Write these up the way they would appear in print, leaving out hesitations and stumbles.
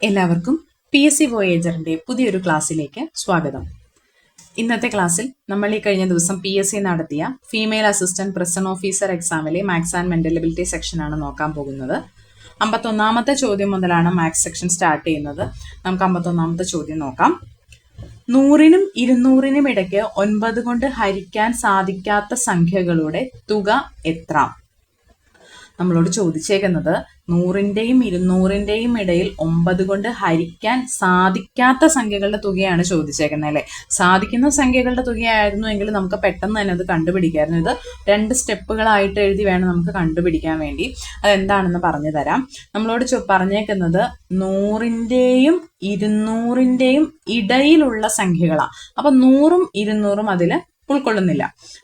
എല്ലാവർക്കും PSC വോയേജറിന്റെ പുതിയൊരു ക്ലാസ്സിലേക്ക് സ്വാഗതം. ഇന്നത്തെ ക്ലാസ്സിൽ നമ്മൾ ഈ കഴിഞ്ഞ ദിവസം PSC നടത്തിയ ഫീമെയിൽ അസിസ്റ്റന്റ് പ്രിസൺ ഓഫീസർ എക്സാമിലെ മാത്സ് ആൻഡ് മെന്റൽ എബിലിറ്റി സെക്ഷനാണ് നോക്കാൻ പോകുന്നത്. 51ാമത്തെ ചോദ്യം മുതലാണ് മാത്സ് സെക്ഷൻ സ്റ്റാർട്ട് ചെയ്യുന്നത്. നമുക്ക് 51ാമത്തെ ചോദ്യം നോക്കാം. 100നും 200നും ഇടയ്ക്ക് 9 കൊണ്ട് ഹരിക്കാൻ സാധിക്കാത്ത സംഖ്യകളുടെ തുക എത്ര? നമ്മളോട് ചോദിച്ചേക്കുന്നത് 100ന്റെയും 200ന്റെയും ഇടയിൽ 9 കൊണ്ട് ഹരിക്കാൻ സാധിക്കാത്ത സംഖ്യകളുടെ തുകയാണ് ചോദിച്ചേക്കുന്നത് അല്ലേ. സാധിക്കുന്ന സംഖ്യകളുടെ തുകയായിരുന്നു എങ്കിൽ നമുക്ക് പെട്ടെന്ന് തന്നെ അത് കണ്ടുപിടിക്കാമായിരുന്നു. ഇത് 2 സ്റ്റെപ്പുകളായിട്ട് എഴുതി വേണം നമുക്ക് കണ്ടുപിടിക്കാൻ വേണ്ടി. അതെന്താണെന്ന് പറഞ്ഞു തരാം. നമ്മളോട് പറഞ്ഞേക്കുന്നത് 100ന്റെയും 200ന്റെയും ഇടയിലുള്ള സംഖ്യകളാണ്. അപ്പൊ 100ഉം 200ഉം അതിൽ ഉൾക്കൊള്ളുന്നില്ല.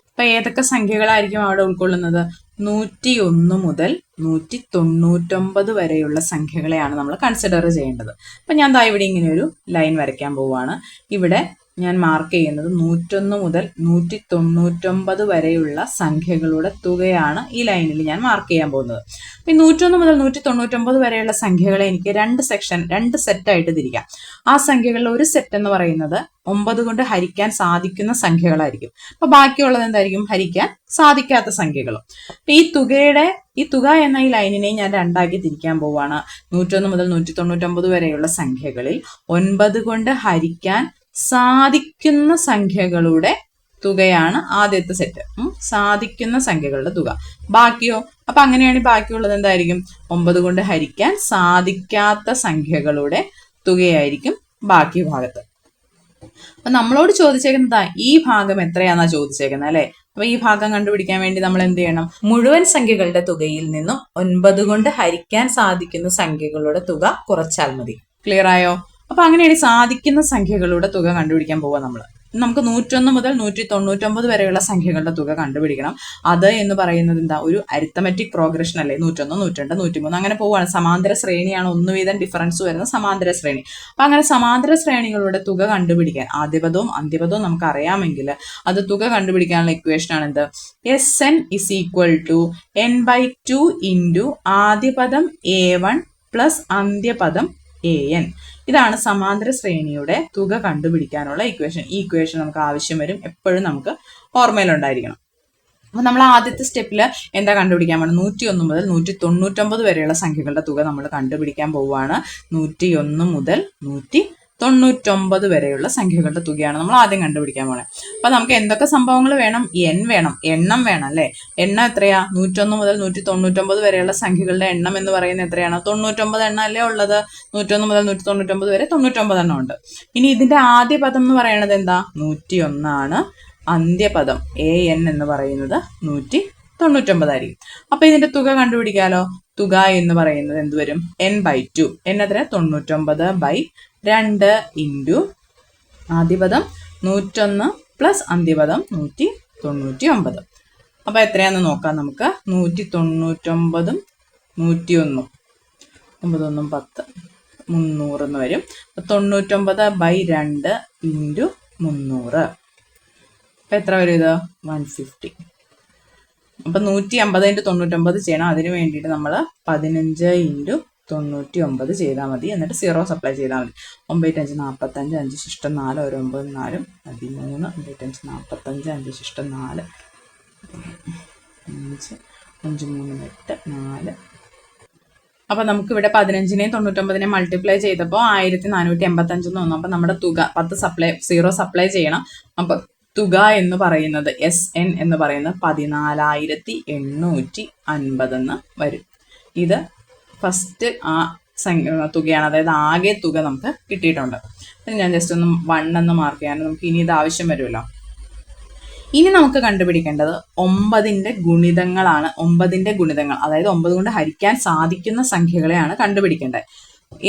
അപ്പൊ ഏതൊക്കെ സംഖ്യകളായിരിക്കും അവിടെ ഉൾക്കൊള്ളുന്നത്? 101 മുതൽ 199 വരെയുള്ള സംഖ്യകളെയാണ് നമ്മൾ കൺസിഡർ ചെയ്യേണ്ടത്. അപ്പൊ ഞാൻ ദാ ഇവിടെ ഇങ്ങനെ ഒരു ലൈൻ വരയ്ക്കാൻ പോവുകയാണ്. ഇവിടെ ഞാൻ മാർക്ക് ചെയ്യുന്നത് 101 മുതൽ 199 വരെയുള്ള സംഖ്യകളുടെ തുകയാണ് ഈ ലൈനിൽ ഞാൻ മാർക്ക് ചെയ്യാൻ പോകുന്നത്. അപ്പൊ ഈ 101 മുതൽ 199 വരെയുള്ള സംഖ്യകളെ എനിക്ക് 2 സെറ്റായിട്ട് തിരിക്കാം. ആ സംഖ്യകളിൽ ഒരു സെറ്റ് എന്ന് പറയുന്നത് 9 കൊണ്ട് ഹരിക്കാൻ സാധിക്കുന്ന സംഖ്യകളായിരിക്കും. അപ്പൊ ബാക്കിയുള്ളത് എന്തായിരിക്കും? ഹരിക്കാൻ സാധിക്കാത്ത സംഖ്യകളും. ഈ തുക എന്ന ഈ ലൈനിനെ ഞാൻ 2ആക്കി തിരിക്കാൻ പോവുകയാണ്. 101 മുതൽ 199 വരെയുള്ള സംഖ്യകളിൽ 9 കൊണ്ട് ഹരിക്കാൻ സാധിക്കുന്ന സംഖ്യകളുടെ തുകയാണ് ആദ്യത്തെ സെറ്റ്. സാധിക്കുന്ന സംഖ്യകളുടെ തുക. ബാക്കിയോ? അപ്പൊ അങ്ങനെയാണെങ്കിൽ ബാക്കിയുള്ളത് എന്തായിരിക്കും? 9 കൊണ്ട് ഹരിക്കാൻ സാധിക്കാത്ത സംഖ്യകളുടെ തുകയായിരിക്കും ബാക്കി ഭാഗത്ത്. അപ്പൊ നമ്മളോട് ചോദിച്ചേക്കുന്നതാ ഈ ഭാഗം എത്രയാന്നാ ചോദിച്ചേക്കുന്നത് അല്ലെ. അപ്പൊ ഈ ഭാഗം കണ്ടുപിടിക്കാൻ വേണ്ടി നമ്മൾ എന്ത് ചെയ്യണം? മുഴുവൻ സംഖ്യകളുടെ തുകയിൽ നിന്നും 9 കൊണ്ട് ഹരിക്കാൻ സാധിക്കുന്ന സംഖ്യകളുടെ തുക കുറച്ചാൽ മതി. ക്ലിയർ ആയോ? അപ്പൊ അങ്ങനെയാണ് സാധിക്കുന്ന സംഖ്യകളുടെ തുക കണ്ടുപിടിക്കാൻ പോവുക നമ്മൾ. നമുക്ക് 101 മുതൽ 199 വരെയുള്ള സംഖ്യകളുടെ തുക കണ്ടുപിടിക്കണം. അത് എന്ന് പറയുന്നത് എന്താ? ഒരു അരിത്തമെറ്റിക് പ്രോഗ്രഷൻ അല്ലേ. 101, 102, 103 അങ്ങനെ പോവുകയാണ്. സമാന്തര ശ്രേണിയാണ്. 1 വീതം ഡിഫറൻസ് വരുന്ന സമാന്തര ശ്രേണി. അപ്പൊ അങ്ങനെ സമാന്തര ശ്രേണികളുടെ തുക കണ്ടുപിടിക്കാൻ ആദ്യപദവും അന്ത്യപദവും നമുക്ക് അറിയാമെങ്കിൽ അത് തുക കണ്ടുപിടിക്കാനുള്ള ഇക്വേഷൻ ആണ് എന്ത്? Sn is equal to n/2 into ആദ്യപദം A1 പ്ലസ് അന്ത്യപദം AN. ഇതാണ് സമാന്തര ശ്രേണിയുടെ തുക കണ്ടുപിടിക്കാനുള്ള ഇക്വേഷൻ. ഈ ഇക്വേഷൻ നമുക്ക് ആവശ്യം വരും. എപ്പോഴും നമുക്ക് ഓർമ്മയിലുണ്ടായിരിക്കണം. അപ്പൊ നമ്മൾ ആദ്യത്തെ സ്റ്റെപ്പിൽ എന്താ കണ്ടുപിടിക്കാൻ പോകണം? 101 മുതൽ 199 വരെയുള്ള സംഖ്യകളുടെ തുക നമ്മൾ കണ്ടുപിടിക്കാൻ പോവുകയാണ്. 101 മുതൽ 199 വരെയുള്ള സംഖ്യകളുടെ തുകയാണ് നമ്മൾ ആദ്യം കണ്ടുപിടിക്കാൻ പോണേ. അപ്പൊ നമുക്ക് എന്തൊക്കെ സംഭവങ്ങൾ വേണം? എണ്ണം വേണം അല്ലെ. എണ്ണം എത്രയാ? 101 മുതൽ 199 വരെയുള്ള സംഖ്യകളുടെ എണ്ണം എന്ന് പറയുന്നത് എത്രയാണ്? 99 എണ്ണം അല്ലേ ഉള്ളത്. 101 മുതൽ 199 വരെ 99 എണ്ണം ഉണ്ട്. ഇനി ഇതിന്റെ ആദ്യ പദം എന്ന് പറയുന്നത് എന്താ? 101 ആണ്. അന്ത്യപദം AN എന്ന് പറയുന്നത് 199 ആയിരിക്കും. അപ്പൊ ഇതിന്റെ തുക കണ്ടുപിടിക്കാലോ. തുക എന്ന് പറയുന്നത് എന്ത് വരും? n/2. n എത്ര? 99/2 ഇൻറ്റു ആദ്യപദം 101 പ്ലസ് അന്ത്യപദം 199. അപ്പൊ എത്രയാന്ന് നോക്കാം നമുക്ക്. 199ഉം 101, 9 1 10, 300 എന്ന് വരും. 99/2 ഇൻറ്റു 300. അപ്പൊ എത്ര വരും ഇത്? 150. അപ്പൊ 150 ഇൻറ്റു 99 ചെയ്യണം. അതിന് വേണ്ടിയിട്ട് നമ്മൾ 15 ഇൻറ്റു 99 ചെയ്താൽ മതി. എന്നിട്ട് 0 സപ്ലൈ ചെയ്താൽ മതി. 9 5 45, 5 ശിഷ്ടം 4, 1 9 4 13, 9 5 45, 5 ശിഷ്ടം 4, 5 5 3 8 4. അപ്പൊ നമുക്ക് ഇവിടെ 15നെയും 99നെയും മൾട്ടിപ്ലൈ ചെയ്തപ്പോൾ 1485 എന്ന് വന്നു. അപ്പൊ നമ്മുടെ തുക 0 സപ്ലൈ ചെയ്യണം. അപ്പൊ തുക എന്ന് പറയുന്നത് Sn എന്ന് പറയുന്നത് 14,850 എന്ന് വരും. ഇത് ഫസ്റ്റ് ആ തുകയാണ്. അതായത് ആകെ തുക നമുക്ക് കിട്ടിയിട്ടുണ്ട്. ഞാൻ ജസ്റ്റ് ഒന്ന് 1 എന്ന് മാർക്ക് ചെയ്യാൻ. നമുക്ക് ഇനി ഇത് ആവശ്യം വരുമല്ലോ. ഇനി നമുക്ക് കണ്ടുപിടിക്കേണ്ടത് 9ന്റെ ഗുണിതങ്ങളാണ്. 9ന്റെ ഗുണിതങ്ങൾ, അതായത് 9 കൊണ്ട് ഹരിക്കാൻ സാധിക്കുന്ന സംഖ്യകളെയാണ് കണ്ടുപിടിക്കേണ്ടത്.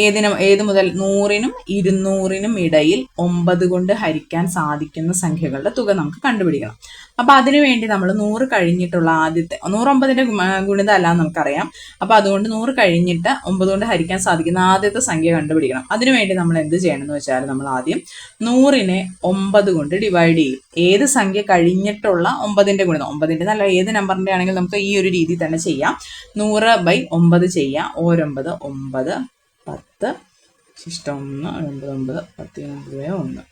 ഏത് മുതൽ? 100നും 200നും ഇടയിൽ 9 കൊണ്ട് ഹരിക്കാൻ സാധിക്കുന്ന സംഖ്യകളുടെ തുക നമുക്ക് കണ്ടുപിടിക്കണം. അപ്പൊ അതിനുവേണ്ടി നമ്മൾ 100 കഴിഞ്ഞിട്ടുള്ള ആദ്യത്തെ 109ന്റെ ഗുണിതം അല്ലാന്ന് നമുക്കറിയാം. അപ്പൊ അതുകൊണ്ട് 100 കഴിഞ്ഞിട്ട് 9 കൊണ്ട് ഹരിക്കാൻ സാധിക്കുന്ന ആദ്യത്തെ സംഖ്യ കണ്ടുപിടിക്കണം. അതിനുവേണ്ടി നമ്മൾ എന്ത് ചെയ്യണം എന്ന് വെച്ചാൽ നമ്മൾ ആദ്യം 100നെ 9 കൊണ്ട് ഡിവൈഡ് ചെയ്യും. ഏത് സംഖ്യ കഴിഞ്ഞിട്ടുള്ള 9ന്റെ ഗുണിതം, 9ന്റെ നല്ല ഏത് നമ്പറിന്റെ ആണെങ്കിൽ നമുക്ക് ഈ ഒരു രീതി തന്നെ ചെയ്യാം. 100/9 ചെയ്യാം. 9 9, 10, ശിഷ്ടം 1 99 10 1.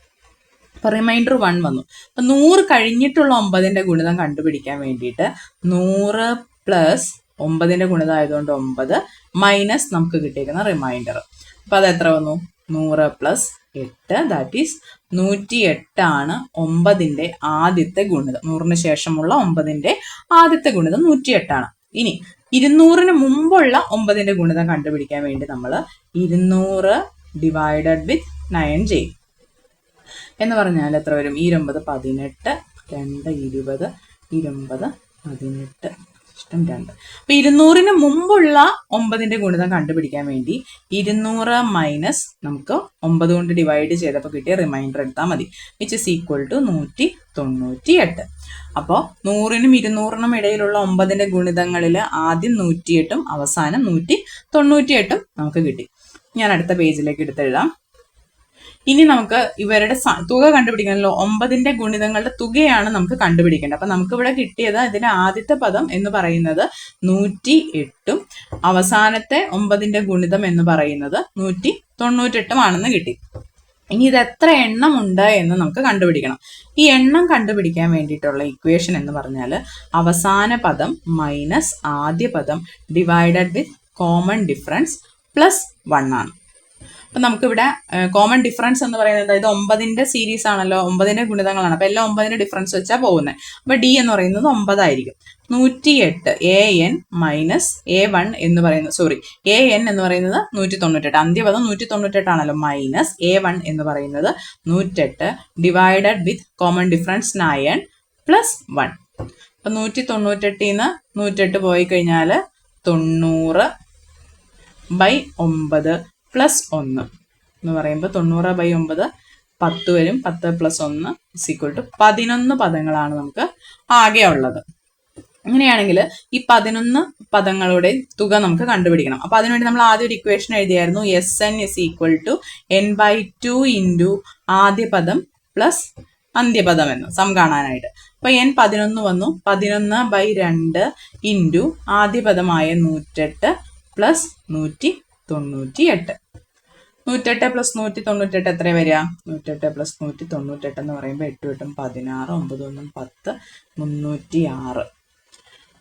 അപ്പൊ റിമൈൻഡർ 1 വന്നു. അപ്പൊ 100 കഴിഞ്ഞിട്ടുള്ള 9ന്റെ ഗുണിതം കണ്ടുപിടിക്കാൻ വേണ്ടിയിട്ട് 100 പ്ലസ് 9ന്റെ ഗുണിതം ആയതുകൊണ്ട് 9 മൈനസ് നമുക്ക് കിട്ടിയിരിക്കുന്ന റിമൈൻഡർ. അപ്പൊ അത് എത്ര വന്നു? 100 പ്ലസ് 8, ദാറ്റ് ഈസ് 108 ആണ് 9ന്റെ ആദ്യത്തെ ഗുണിതം. 100ന് ശേഷമുള്ള 9ന്റെ ആദ്യത്തെ ഗുണിതം 108 ആണ്. ഇനി 200ന് മുമ്പുള്ള 9ന്റെ ഗുണിതം കണ്ടുപിടിക്കാൻ വേണ്ടി നമ്മൾ 200 ഡിവൈഡഡ് വിത്ത് 9 ചെയ്യും. എന്ന് പറഞ്ഞാൽ എത്ര വരും? 9 18, 2 20, 20 18 ഇഷ്ടം 2. അപ്പൊ 200ന് മുമ്പുള്ള 9ന്റെ ഗുണിതം കണ്ടുപിടിക്കാൻ വേണ്ടി 200 മൈനസ് നമുക്ക് 9 കൊണ്ട് ഡിവൈഡ് ചെയ്തപ്പോൾ കിട്ടിയ റിമൈൻഡർ എടുത്താൽ മതി, വിച്ച് ഇസ് ഈക്വൽ ടു 198. അപ്പോൾ 100നും 200നും ഇടയിലുള്ള 9ന്റെ ഗുണിതങ്ങളിൽ ആദ്യം 108ഉം അവസാനം 198ഉം നമുക്ക് കിട്ടി. ഞാൻ അടുത്ത പേജിലേക്ക് എടുത്തെഴുതാം. ഇനി നമുക്ക് ഇവരുടെ തുക കണ്ടുപിടിക്കണമല്ലോ. 9ന്റെ ഗുണിതങ്ങളുടെ തുകയാണ് നമുക്ക് കണ്ടുപിടിക്കേണ്ടത്. അപ്പൊ നമുക്ക് ഇവിടെ കിട്ടിയത് ഇതിന്റെ ആദ്യത്തെ പദം എന്ന് പറയുന്നത് 108ഉം അവസാനത്തെ 9ന്റെ ഗുണിതം എന്ന് പറയുന്നത് 198ഉം ആണെന്ന് കിട്ടി. ഇനി ഇത് എത്ര എണ്ണം ഉണ്ട് എന്ന് നമുക്ക് കണ്ടുപിടിക്കണം. ഈ എണ്ണം കണ്ടുപിടിക്കാൻ വേണ്ടിയിട്ടുള്ള ഇക്വേഷൻ എന്ന് പറഞ്ഞാൽ അവസാന പദം മൈനസ് ആദ്യ പദം ഡിവൈഡഡ് വിത്ത് കോമൺ ഡിഫറൻസ് പ്ലസ് 1 ആണ്. അപ്പൊ നമുക്കിവിടെ കോമൺ ഡിഫറൻസ് എന്ന് പറയുന്നത് ഇത് 9ന്റെ സീരീസ് ആണല്ലോ, 9ന്റെ ഗുണിതങ്ങളാണ്. അപ്പൊ എല്ലാം 9ന്റെ ഡിഫറൻസ് വെച്ചാൽ പോകുന്നത്. അപ്പൊ ഡി എന്ന് പറയുന്നത് 9 ആയിരിക്കും. 108 an മൈനസ് a1 എന്ന് പറയുന്നത് an എന്ന് പറയുന്നത് 198, അന്ത്യപദം 198 ആണല്ലോ, മൈനസ് a1 എന്ന് പറയുന്നത് 108 ഡിവൈഡഡ് വിത്ത് കോമൺ ഡിഫറൻസ് 9 പ്ലസ് 1. അപ്പൊ 198ന്ന് 108 പോയി കഴിഞ്ഞാൽ 90/9 പ്ലസ് 1 എന്ന് പറയുമ്പോൾ 90/9 10 വരും. 10 പ്ലസ് 1 ഈക്വൽ ടു 11 പദങ്ങളാണ് നമുക്ക് ആകെ ഉള്ളത്. അങ്ങനെയാണെങ്കിൽ ഈ 11 പദങ്ങളുടെ തുക നമുക്ക് കണ്ടുപിടിക്കണം. അപ്പൊ അതിനുവേണ്ടി നമ്മൾ ആദ്യം ഒരു ഇക്വേഷൻ എഴുതിയായിരുന്നു, SN is equal to n/2 into ആദ്യ പദം പ്ലസ് അന്ത്യപദം എന്ന് സം കാണാനായിട്ട്. അപ്പൊ n 11 വന്നു. 11/2 ഇൻറ്റു ആദ്യ പദമായ 108 പ്ലസ് 198. 108 പ്ലസ് 198 എത്ര വരിക? 108 പ്ലസ് 198 എന്ന് പറയുമ്പോൾ 8 8 16, 9 1 10, 306.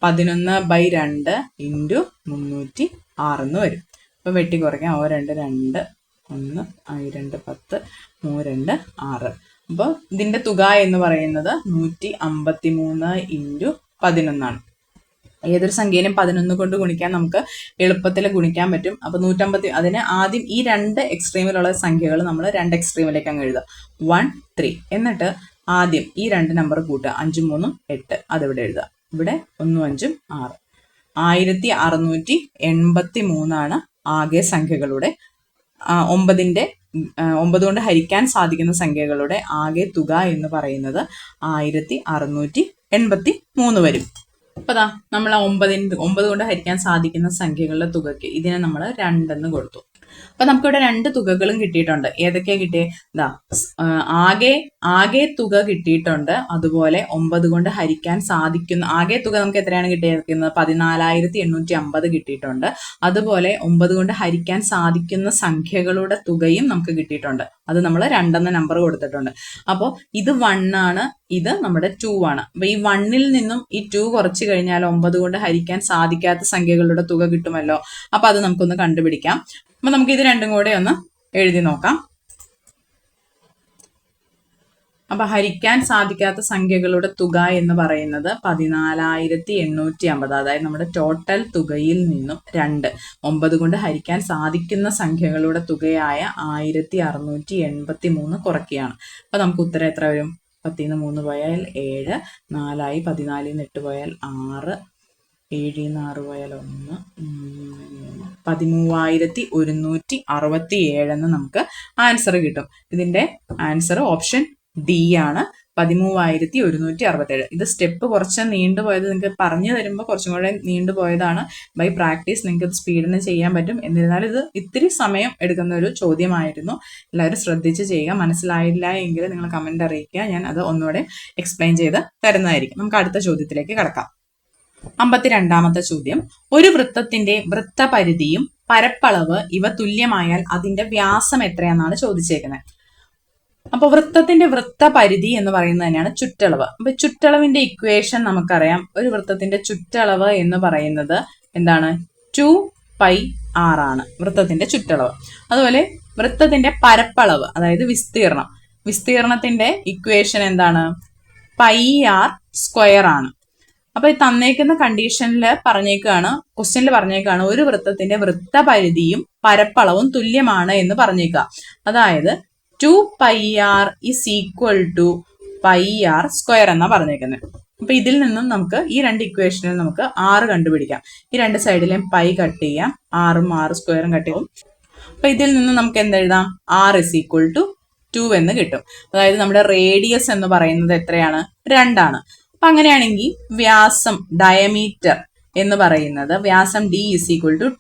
11/2 ഇൻറ്റു 306 എന്ന് വരും. അപ്പൊ വെട്ടി കുറയ്ക്കാം. 2 2 1 2 10 3 2 6. അപ്പോൾ ഇതിന്റെ തുക എന്ന് പറയുന്നത് 153 ഇൻറ്റു 11 ആണ്. ഏതൊരു സംഖ്യയിലും 11 കൊണ്ട് ഗുണിക്കാൻ നമുക്ക് എളുപ്പത്തിൽ ഗുണിക്കാൻ പറ്റും. അപ്പൊ 150, അതിന് ആദ്യം ഈ 2 എക്സ്ട്രീമിലുള്ള സംഖ്യകൾ നമ്മൾ 2 എക്സ്ട്രീമിലേക്ക് അങ്ങ് എഴുതുക. 1 3. എന്നിട്ട് ആദ്യം ഈ 2 നമ്പർ കൂട്ടുക. 5 3 8, അതിവിടെ എഴുതുക. ഇവിടെ 1 5 6. 1683 ആണ് ആകെ സംഖ്യകളുടെ 9 കൊണ്ട് ഹരിക്കാൻ സാധിക്കുന്ന സംഖ്യകളുടെ ആകെ തുക എന്ന് പറയുന്നത് 1683 വരും. അപ്പൊ നമ്മൾ 9 കൊണ്ട് ഹരിക്കാൻ സാധിക്കുന്ന സംഖ്യകളുടെ തുകയ്ക്ക് ഇതിനെ നമ്മൾ 2 എന്ന് കൊടുത്തു. അപ്പൊ നമുക്കിവിടെ 2 തുകകളും കിട്ടിയിട്ടുണ്ട്. ഏതൊക്കെയാ കിട്ടിയേ? ആകെ തുക കിട്ടിയിട്ടുണ്ട്. അതുപോലെ 9 കൊണ്ട് ഹരിക്കാൻ സാധിക്കുന്ന ആകെ തുക നമുക്ക് എത്രയാണ് കിട്ടിയിരിക്കുന്നത്? 14,850 കിട്ടിയിട്ടുണ്ട്. അതുപോലെ 9 കൊണ്ട് ഹരിക്കാൻ സാധിക്കുന്ന സംഖ്യകളുടെ തുകയും നമുക്ക് കിട്ടിയിട്ടുണ്ട്. അത് നമ്മൾ 2 എന്ന നമ്പർ കൊടുത്തിട്ടുണ്ട്. അപ്പോൾ ഇത് 1 ആണ്, ഇത് നമ്മുടെ 2 ആണ്. അപ്പൊ ഈ 1ൽ നിന്നും ഈ 2 കുറച്ച് കഴിഞ്ഞാൽ 9 കൊണ്ട് ഹരിക്കാൻ സാധിക്കാത്ത സംഖ്യകളുടെ തുക കിട്ടുമല്ലോ. അപ്പൊ അത് നമുക്കൊന്ന് കണ്ടുപിടിക്കാം. അപ്പൊ നമുക്ക് ഇത് രണ്ടും കൂടെ ഒന്ന് എഴുതി നോക്കാം. അപ്പൊ ഹരിക്കാൻ സാധിക്കാത്ത സംഖ്യകളുടെ തുക എന്ന് പറയുന്നത് 14,850. അതായത് നമ്മുടെ ടോട്ടൽ തുകയിൽ നിന്നും 9 കൊണ്ട് ഹരിക്കാൻ സാധിക്കുന്ന സംഖ്യകളുടെ തുകയായ 1683 കുറയ്ക്കുകയാണ്. അപ്പൊ നമുക്ക് ഉത്തരം എത്ര വരും? 10 3 പോയാൽ 7, 4 14 8 പോയാൽ 6, 7 6 പോയാൽ 1, 13,167 എന്ന് നമുക്ക് ആൻസർ കിട്ടും. ഇതിന്റെ ആൻസർ ഓപ്ഷൻ ഡി ആണ്, 13,167. ഇത് സ്റ്റെപ്പ് കുറച്ച് നീണ്ടുപോയത് നിങ്ങൾക്ക് പറഞ്ഞു തരുമ്പോൾ കുറച്ചും കൂടെ നീണ്ടുപോയതാണ്. ബൈ പ്രാക്ടീസ് നിങ്ങൾക്ക് ഇത് സ്പീഡിന് ചെയ്യാൻ പറ്റും. എന്നിരുന്നാലും ഇത് ഇത്തിരി സമയം എടുക്കുന്ന ഒരു ചോദ്യമായിരുന്നു. എല്ലാവരും ശ്രദ്ധിച്ച് ചെയ്യുക. മനസ്സിലായില്ല എങ്കിൽ നിങ്ങൾ കമന്റ് അറിയിക്കുക, ഞാൻ അത് ഒന്നുകൂടെ എക്സ്പ്ലെയിൻ ചെയ്ത് തരുന്നതായിരിക്കും. നമുക്ക് അടുത്ത ചോദ്യത്തിലേക്ക് കടക്കാം. 52ാമത്തെ ചോദ്യം, ഒരു വൃത്തത്തിന്റെ വൃത്തപരിധിയും പരപ്പളവ് ഇവ തുല്യമായാൽ അതിന്റെ വ്യാസം എത്രയാണെന്നാണ് ചോദിച്ചേക്കുന്നത്. അപ്പൊ വൃത്തത്തിന്റെ വൃത്തപരിധി എന്ന് പറയുന്നത് തന്നെയാണ് ചുറ്റളവ്. അപ്പൊ ചുറ്റളവിന്റെ ഇക്വേഷൻ നമുക്കറിയാം. ഒരു വൃത്തത്തിന്റെ ചുറ്റളവ് എന്ന് പറയുന്നത് എന്താണ്? 2πr ആണ് വൃത്തത്തിന്റെ ചുറ്റളവ്. അതുപോലെ വൃത്തത്തിന്റെ പരപ്പളവ്, അതായത് വിസ്തീർണത്തിന്റെ ഇക്വേഷൻ എന്താണ്? πr² ആണ്. അപ്പൊ ഈ തന്നേക്കുന്ന കണ്ടീഷനിൽ ക്വസ്റ്റ്യനിൽ ഒരു വൃത്തത്തിന്റെ വൃത്തപരിധിയും പരപ്പളവും തുല്യമാണ് എന്ന് പറഞ്ഞേക്കുക. അതായത് 2πr = πr² എന്നാ പറഞ്ഞേക്കുന്നത്. അപ്പൊ ഇതിൽ നിന്നും നമുക്ക് ഈ രണ്ട് ഇക്വേഷനിൽ നമുക്ക് r കണ്ടുപിടിക്കാം. ഈ രണ്ട് സൈഡിലെയും പൈ കട്ട് ചെയ്യാം, r-ഉം r² കട്ട് ചെയ്യും. അപ്പൊ ഇതിൽ നിന്ന് നമുക്ക് എന്തെഴുതാം? r = 2 എന്ന് കിട്ടും. അതായത് നമ്മുടെ റേഡിയസ് എന്ന് പറയുന്നത് എത്രയാണ്? 2 ആണ്. അപ്പൊ അങ്ങനെയാണെങ്കിൽ വ്യാസം, ഡയമീറ്റർ എന്ന് പറയുന്നത്, വ്യാസം d =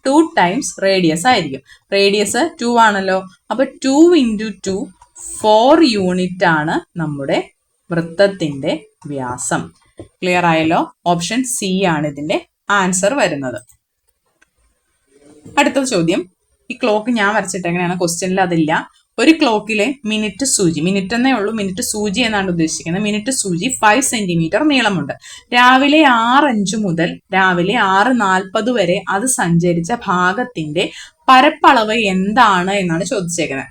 2 ടൈംസ് റേഡിയസ് ആയിരിക്കും. റേഡിയസ് 2 ആണല്ലോ. അപ്പൊ 2 × 2 4 യൂണിറ്റ് ആണ് നമ്മുടെ വൃത്തത്തിന്റെ വ്യാസം. ക്ലിയർ ആയല്ലോ? ഓപ്ഷൻ സി ആണ് ഇതിന്റെ ആൻസർ വരുന്നത്. അടുത്ത ചോദ്യം, ഈ ക്ലോക്ക് ഞാൻ വരച്ചിട്ട് എങ്ങനെയാണ്, ക്വസ്റ്റ്യനിൽ അതില്ല. ഒരു ക്ലോക്കിലെ മിനിറ്റ് സൂചി, മിനിറ്റ് എന്നേ ഉള്ളൂ, മിനിറ്റ് സൂചി എന്നാണ് ഉദ്ദേശിക്കുന്നത്. മിനിറ്റ് സൂചി 5 സെന്റിമീറ്റർ നീളമുണ്ട്. രാവിലെ 6:05 മുതൽ രാവിലെ 6:40 വരെ അത് സഞ്ചരിച്ച ഭാഗത്തിന്റെ പരപ്പളവ് എന്താണ് എന്നാണ് ചോദിച്ചേക്കുന്നത്.